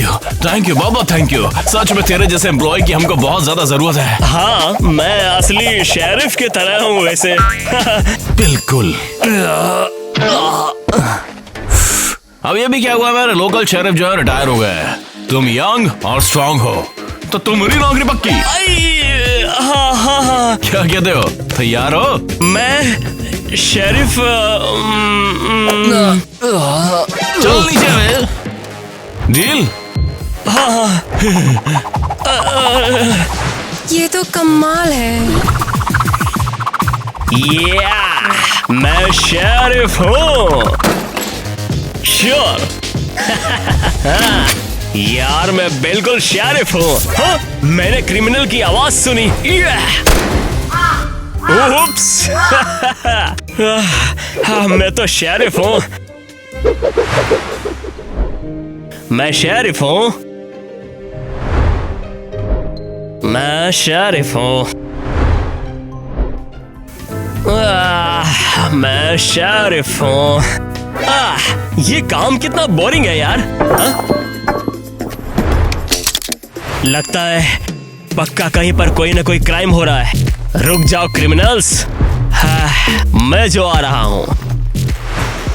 यू बाबा, थैंक यू। सच में तेरे जैसे एम्प्लॉय की हमको बहुत ज्यादा जरूरत है। हाँ, मैं असली शेरिफ की तरह हूँ वैसे। बिल्कुल। अब ये भी क्या हुआ, मेरे लोकल शेरिफ जो है रिटायर हो गए। तुम यंग और स्ट्रांग हो तो तुम्हारी नौकरी पक्की। हाँ। क्या कहते हो, तैयार हो? मैं शेरिफ। चल नीचे में। डील? हाँ। ये तो कमाल है। मैं शेरिफ हूँ। श्योर। यार, मैं बिल्कुल शेरिफ हूँ। हाँ? मैंने क्रिमिनल की आवाज सुनी। उप्स। मैं तो शेरिफ हूँ। मैं शेरिफ हूँ। मैं शेरिफ हूँ। मैं शेरिफ हूँ। ये काम कितना बोरिंग है यार। लगता है पक्का कहीं पर कोई ना कोई क्राइम हो रहा है। रुक जाओ क्रिमिनल्स, मैं जो आ रहा हूँ।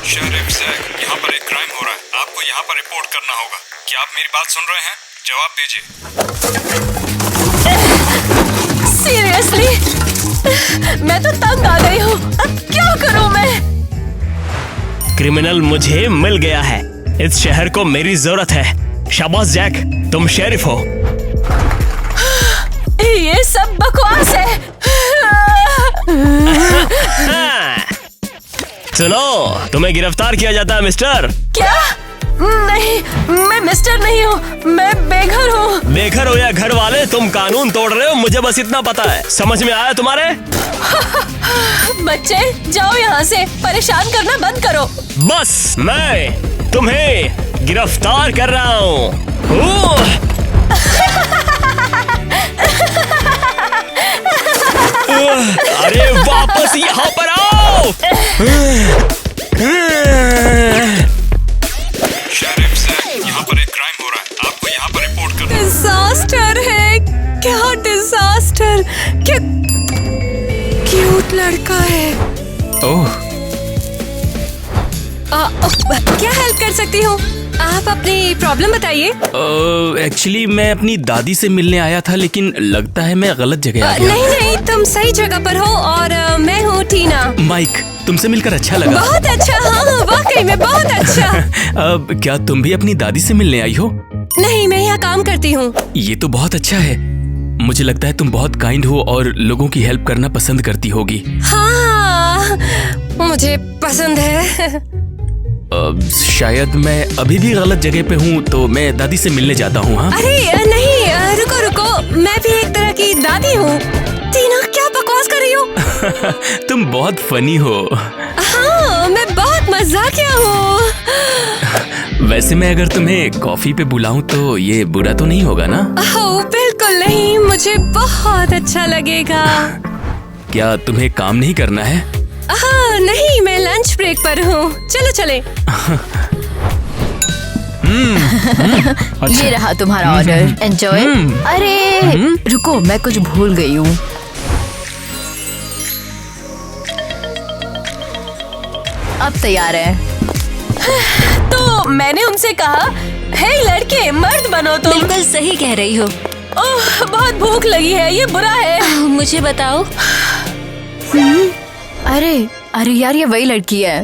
शेरिफ जैक, यहाँ पर एक क्राइम हो रहा है, आपको यहाँ पर रिपोर्ट करना होगा। क्या आप मेरी बात सुन रहे हैं? जवाब दीजिए। सीरियसली, मैं तो तंग आ गई हूँ। अब क्या करूँ मैं? क्रिमिनल मुझे मिल गया है। इस शहर को मेरी जरूरत है। शाबाश जैक, तुम शेरिफ हो। ये सब बकवास है। सुनो, तुम्हें गिरफ्तार किया जाता है मिस्टर। क्या? नहीं, मैं मिस्टर नहीं हूँ, मैं बेघर हूँ। बेघर हो या घर वाले, तुम कानून तोड़ रहे हो, मुझे बस इतना पता है। समझ में आया तुम्हारे? बच्चे जाओ यहाँ से, परेशान करना बंद करो। बस मैं तुम्हें गिरफ्तार कर रहा हूँ। अरे वापस यहाँ पर आओ। शेरिफ जैक, यहाँ पर एक क्राइम हो रहा है, आपको यहाँ पर रिपोर्ट करना है। डिजास्टर है। क्या डिजास्टर? क्या क्यूट लड़का है। ओह, क्या हेल्प कर सकती हूँ? आप अपनी प्रॉब्लम बताइए। एक्चुअली मैं अपनी दादी से मिलने आया था, लेकिन लगता है मैं गलत जगह आ गया। नहीं नहीं, तुम सही जगह पर हो। और मैं हूँ टीना। माइक, तुमसे मिलकर अच्छा लगा। बहुत अच्छा। हाँ, वाकई में बहुत अच्छा। अब क्या तुम भी अपनी दादी से मिलने आई हो? नहीं, मैं यहाँ काम करती हूँ। ये तो बहुत अच्छा है। मुझे लगता है तुम बहुत काइंड हो और लोगों की हेल्प करना पसंद करती होगी। हाँ, मुझे पसंद है। शायद मैं अभी भी गलत जगह पे हूँ, तो मैं दादी से मिलने जाता हूँ। हाँ? अरे नहीं, रुको रुको, मैं भी एक तरह की दादी हूँ। टीना, क्या बकवास कर रही हो? तुम बहुत फनी हो। हाँ, मैं बहुत मजाकिया हूँ। वैसे मैं अगर तुम्हें कॉफी पे बुलाऊं तो ये बुरा तो नहीं होगा ना? ओह, बिल्कुल नहीं, मुझे बहुत अच्छा लगेगा। क्या तुम्हें काम नहीं करना है? हाँ, नहीं, मैं लंच ब्रेक पर हूँ। चलो चले। ये रहा तुम्हारा ऑर्डर, एंजॉय। अरे रुको, मैं कुछ भूल गई हूँ। अब तैयार है। तो मैंने उनसे कहा, हे लड़के, मर्द बनो तुम। बिल्कुल सही कह रही हो। ओह, बहुत भूख लगी है, ये बुरा है। मुझे बताओ। अरे यार, ये वही लड़की है,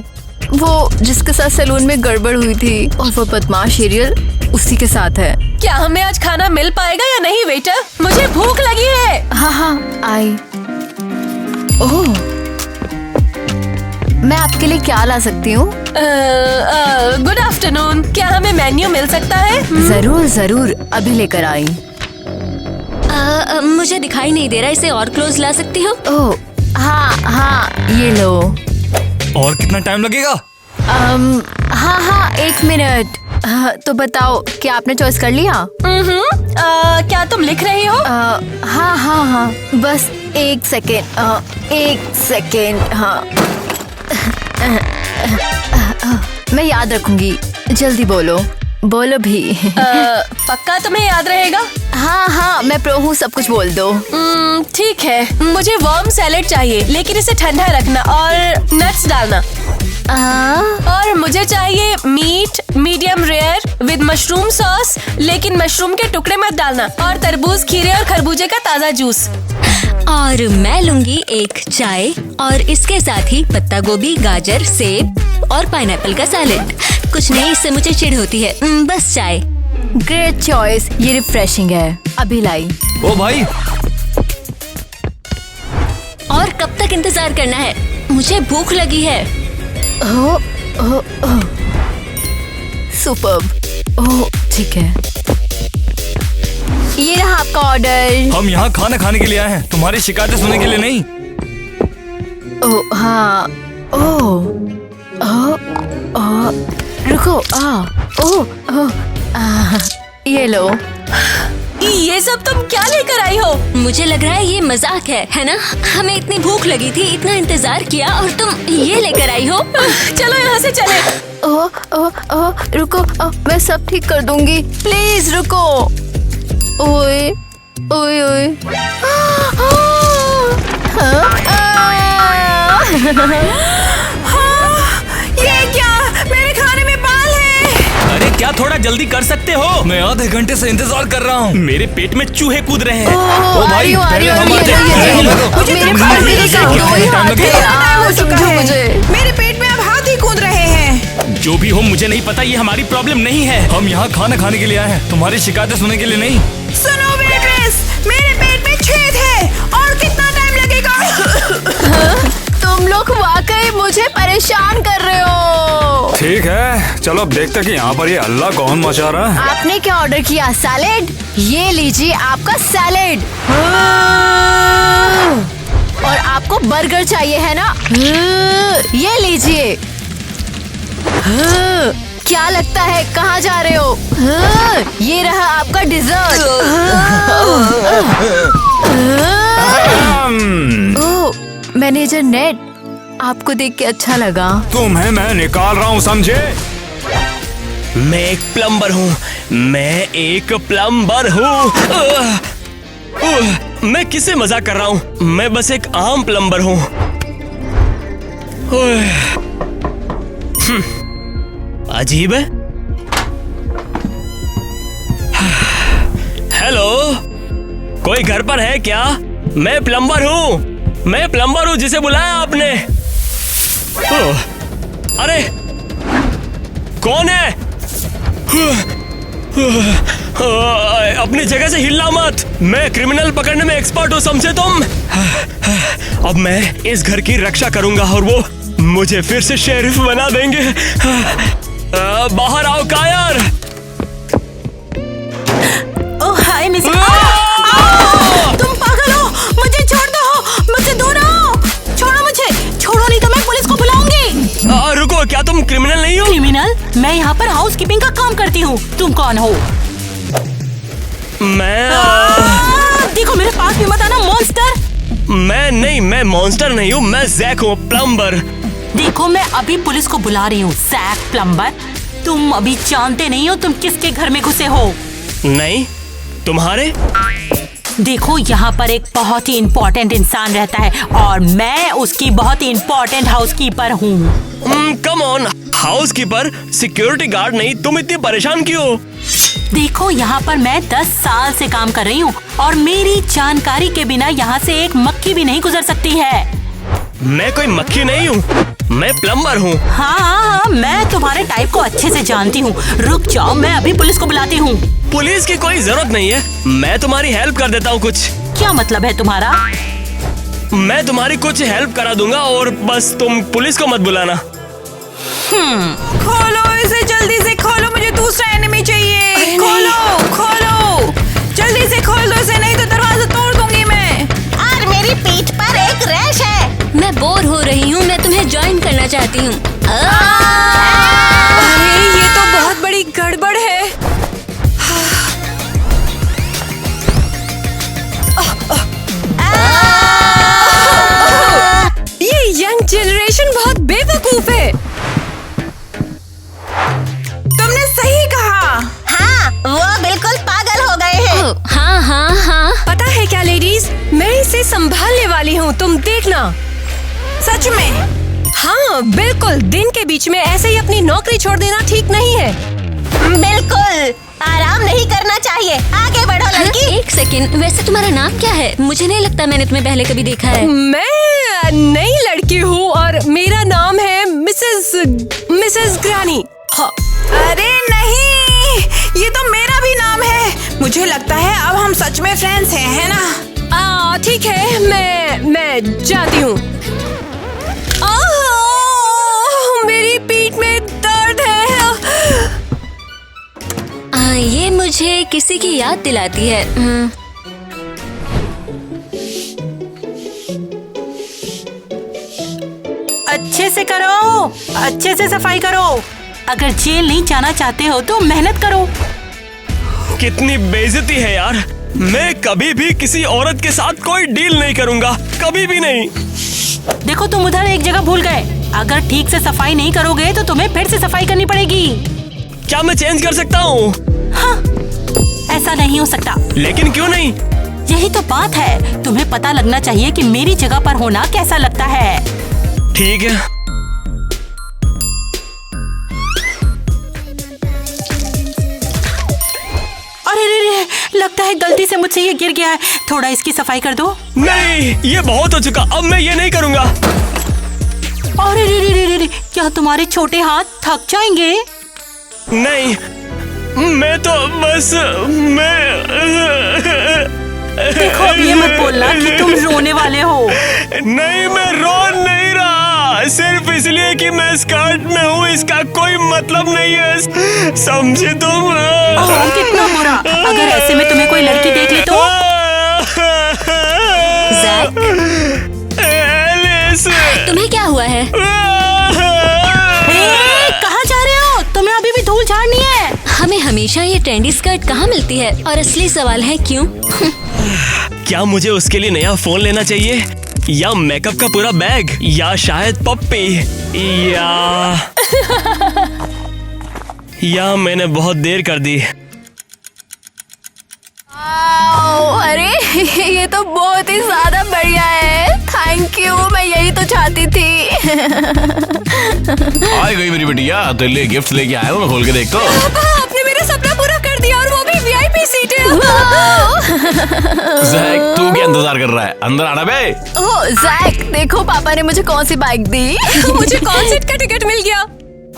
वो जिसके साथ सैलून में गड़बड़ हुई थी, और वो बदमाश एरियल उसी के साथ है। क्या हमें आज खाना मिल पाएगा या नहीं वेटर? मुझे भूख लगी है। हाँ, आई। ओह, मैं आपके लिए क्या ला सकती हूँ? गुड आफ्टरनून, क्या हमें मेन्यू मिल सकता है? जरूर जरूर, अभी लेकर आई। मुझे दिखाई नहीं दे रहा, इसे और क्लोज ला सकती हो? ओह हाँ, ये लो। और कितना टाइम लगेगा? हाँ, 1 मिनट। तो बताओ, क्या आपने चॉइस कर लिया? क्या तुम लिख रही हो? हाँ, बस 1 सेकेंड। 1 सेकेंड। हाँ, मैं याद रखूंगी। जल्दी बोलो भी। पक्का तुम्हें याद रहेगा? हाँ, मैं प्रो हूँ, सब कुछ बोल दो। ठीक है, मुझे वार्म सैलेड चाहिए, लेकिन इसे ठंडा रखना और नट्स डालना। और मुझे चाहिए meat medium rare with mushroom sauce, लेकिन मशरूम के टुकड़े मत डालना। और तरबूज, खीरे और खरबूजे का ताज़ा जूस। और मैं लूंगी 1 चाय, और इसके साथ ही पत्ता गोभी, गाजर, सेब और पाइनएप्पल का सैलेड। कुछ नहीं, इससे मुझे चिढ़ होती है। बस चाय। ग्रेट चॉइस, ये रिफ्रेशिंग है। अभी लाई। ओ भाई, और कब तक इंतजार करना है? मुझे भूख लगी है। सुपर्ब। ओह, ठीक है, ये रहा आपका ऑर्डर। हम यहाँ खाना खाने के लिए आए हैं, तुम्हारी शिकायतें सुनने के लिए नहीं। ओह हाँ, रुको। ये लो। ये सब तुम क्या लेकर आई हो? मुझे लग रहा है ये मजाक है ना? हमें इतनी भूख लगी थी, इतना इंतजार किया और तुम ये लेकर आई हो। चलो यहाँ से चले। रुको, मैं सब ठीक कर दूंगी, प्लीज रुको। ओए ओए ओए। ये क्या? मेरे खाने में बाल है। अरे क्या थोड़ा जल्दी कर सकते हो? मैं आधे घंटे से इंतजार कर रहा हूँ। मेरे पेट में चूहे कूद रहे हैं। ओ भाई, पहले हम आते हैं। मेरे पेट में अब हाथी कूद रहे हैं। जो भी हो मुझे नहीं पता, ये हमारी प्रॉब्लम नहीं है। हम यहाँ खाना खाने के लिए आए हैं, तुम्हारी शिकायतें सुनने के लिए नहीं। सुनो वेट्रेस, मेरे पेट में छेद है और कितना टाइम लगेगा? तुम लोग वाकई मुझे परेशान कर रहे हो। ठीक है, चलो अब देखते हैं कि यहाँ पर ये हल्ला कौन मचा रहा है। आपने क्या ऑर्डर किया? सैलेड? ये लीजिए आपका सैलेड। और आपको बर्गर चाहिए है ना? ये लीजिए। क्या लगता है कहाँ जा रहे हो? ये रहा आपका डिजर्ट। ओह, मैनेजर नेट, आपको देख के अच्छा लगा। तुम्हें मैं निकाल रहा हूँ, समझे? मैं एक प्लम्बर हूँ। मैं एक प्लम्बर हूँ। मैं किससे मजाक कर रहा हूँ? मैं बस एक आम प्लम्बर हूँ। अजीब है। हेलो, कोई घर पर है क्या? मैं प्लम्बर हूँ। मैं प्लम्बर हूँ जिसे बुलाया आपने। अरे कौन है? अपनी जगह से हिलना मत। मैं क्रिमिनल पकड़ने में एक्सपर्ट हूँ, समझे तुम? अब मैं इस घर की रक्षा करूंगा और वो मुझे फिर से शेरिफ बना देंगे। बाहर आओ कायर। ओह हाय मिस। तुम पागल हो, मुझे छोड़ दो, मुझसे दूर रहो। छोड़ो मुझे, छोड़ो नहीं तो मैं पुलिस को बुलाऊंगी। रुको, क्या तुम क्रिमिनल नहीं हो? क्रिमिनल? मैं यहाँ पर हाउसकीपिंग का काम करती हूँ। तुम कौन हो? मैं देखो मेरे पास भी मत आना, मॉन्स्टर। मैं मॉन्स्टर नहीं हूँ। मैं जैक हूँ, प्लम्बर। देखो मैं अभी पुलिस को बुला रही हूँ। जैक प्लम्बर, तुम अभी जानते नहीं हो तुम किसके घर में घुसे हो। नहीं, तुम्हारे? देखो यहाँ पर एक बहुत ही इम्पोर्टेंट इंसान रहता है और मैं उसकी बहुत ही इम्पोर्टेंट हाउसकीपर हूँ। Come on, housekeeper, security guard नहीं। तुम इतनी परेशान क्यों? देखो यहाँ पर मैं 10 साल से काम कर रही हूँ और मेरी जानकारी के बिना यहाँ से एक मक्खी भी नहीं गुजर सकती है। मैं कोई मक्खी नहीं हूँ, मैं प्लम्बर हूँ। हाँ, मैं तुम्हारे टाइप को अच्छे से जानती हूँ। रुक जाओ, मैं अभी पुलिस को बुलाती हूँ। पुलिस की कोई जरूरत नहीं है, मैं तुम्हारी हेल्प कर देता हूँ कुछ। क्या मतलब है तुम्हारा? मैं तुम्हारी कुछ हेल्प करा दूंगा और बस तुम पुलिस को मत बुलाना। खोलो इसे, जल्दी से खोलो, मुझे दूसरा एनिमी चाहिए। खोलो, जल्दी से खोल दो इसे, नहीं तो दरवाजा तोड़ दूंगी मैं। और मेरी पीठ पर एक रैश है। मैं बोर हो रही हूँ, मैं तुम्हें ज्वाइन करना चाहती हूँ। अरे ये तो बहुत बड़ी गड़बड़ है। ये यंग जनरेशन बहुत बेवकूफ है। तुमने सही कहा। हाँ, वो बिल्कुल पागल हो गए हैं। हाँ। पता है क्या लेडीज, मैं इसे संभालने वाली हूँ, तुम देखना। सच में? हाँ बिल्कुल, दिन के बीच में ऐसे ही अपनी नौकरी छोड़ देना ठीक नहीं है। बिल्कुल, आराम नहीं करना चाहिए। आगे बढ़ो लड़की। एक सेकंड, वैसे तुम्हारा नाम क्या है? मुझे नहीं लगता मैंने तुम्हें पहले कभी देखा है। मैं नई लड़की हूँ और मेरा नाम है मिसेस ग्रानी। हाँ। अरे नहीं, ये तो मेरा भी नाम है। मुझे लगता है अब हम सच में फ्रेंड्स हैं, है ना? ठीक है, मैं जाती हूँ। मेरी पीठ में दर्द है। ये मुझे किसी की याद दिलाती है। अच्छे से करो, अच्छे से सफाई करो। अगर जेल नहीं जाना चाहते हो तो मेहनत करो। कितनी बेइज्जती है यार। मैं कभी भी किसी औरत के साथ कोई डील नहीं करूंगा, कभी भी नहीं। देखो तुम उधर एक जगह भूल गए। अगर ठीक से सफाई नहीं करोगे तो तुम्हें फिर से सफाई करनी पड़ेगी। क्या मैं चेंज कर सकता हूँ? हाँ, ऐसा नहीं हो सकता। लेकिन क्यों नहीं? यही तो बात है, तुम्हें पता लगना चाहिए कि मेरी जगह पर होना कैसा लगता है। ठीक है। अरे रे, लगता है गलती से मुझसे ये गिर गया है। थोड़ा इसकी सफाई कर दो। नहीं, ये बहुत हो चुका, अब मैं ये नहीं करूँगा। अरे रे, क्या तुम्हारे छोटे हाथ थक जाएंगे? नहीं, मैं तो बस देखो अब ये मत बोलना कि तुम रोने वाले हो। नहीं, मैं रो नहीं रहा, सिर्फ इसलिए कि मैं स्कर्ट में हूँ, इसका कोई मतलब नहीं है, समझे तुम? कितना बुरा। अगर ऐसे में तुम्हें कोई लड़की देख ले तो? तुम्हें क्या हुआ है? कहाँ जा रहे हो? तुम्हें अभी भी धूल झाड़नी है। हमें हमेशा ये ट्रेंडी स्कर्ट कहाँ मिलती है? और असली सवाल है क्यों? क्या मुझे उसके लिए नया फोन लेना चाहिए, या मेकअप का पूरा बैग, या शायद पप्पी, या मैंने बहुत देर कर दी। अरे ये तो बहुत ही ज्यादा बढ़िया है। थैंक यू, मैं यही तो चाहती थी। आ गई मेरी बिटिया, तेरे लिए गिफ्ट लेके आया हूँ, मैं खोल के देख तो। आपने मेरा सपना पूरा कर दिया, और वो भी वीआईपी सीट है। जैक, तू क्या इंतजार कर रहा है? अंदर आना बे। ओह जैक, देखो पापा ने मुझे कौन सी बाइक दी। मुझे कौन सीट का टिकट मिल गया?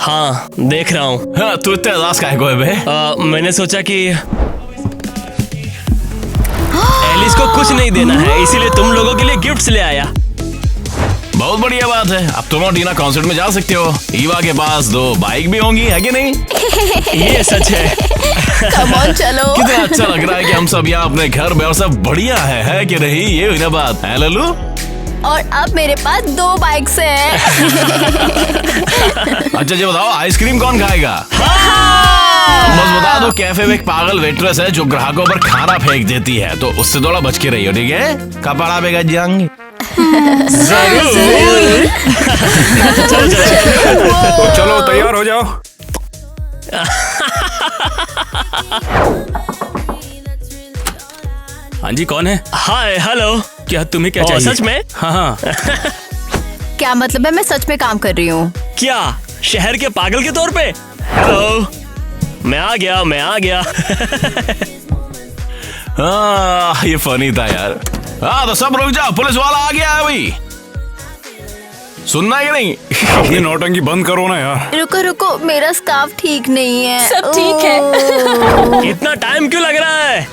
हाँ, देख रहा हूँ। हाँ, तू इतना उदास काहे को है बे? मैंने सोचा कि एलिस को कुछ नहीं देना है, इसीलिए तुम लोगों के लिए गिफ्ट्स ले आया। बहुत बढ़िया बात है, अब तुम और टीना कॉन्सर्ट में जा सकते हो। ईवा के पास 2 बाइक भी होंगी, है कि नहीं? ये सच है। कम ऑन, चलो। कितना अच्छा लग रहा है कि हम सब यहाँ अपने घर में और सब बढ़िया है कि नहीं? ये हुई ना बात, है लल्लू? और अब मेरे पास 2 बाइक्स हैं। अच्छा जी, बताओ आइसक्रीम कौन खाएगा? बस बता दो, कैफे में एक पागल वेट्रेस है जो ग्राहकों पर खाना फेंक देती है, तो उससे थोड़ा बच के रहियो, ठीक है? कपड़ा पे गज जाएंगे। जरूर। तो चलो तैयार हो जाओ। हाँ जी, कौन है? हाय, हेलो। क्या तुम्हें क्या चाहिए? सच में? हाँ। क्या मतलब है? मैं सच में काम कर रही हूँ। क्या शहर के पागल के तौर पे? हेलो, मैं आ गया। हाँ, ये फनी था यार। हाँ तो सब रुक जाओ, पुलिस वाला आ गया है भाई। सुनना है कि नहीं? अपनी नौटंकी बंद करो ना यार। रुको रुको, मेरा स्कार्फ ठीक नहीं है। सब ठीक है। इतना टाइम क्यों लग रहा है?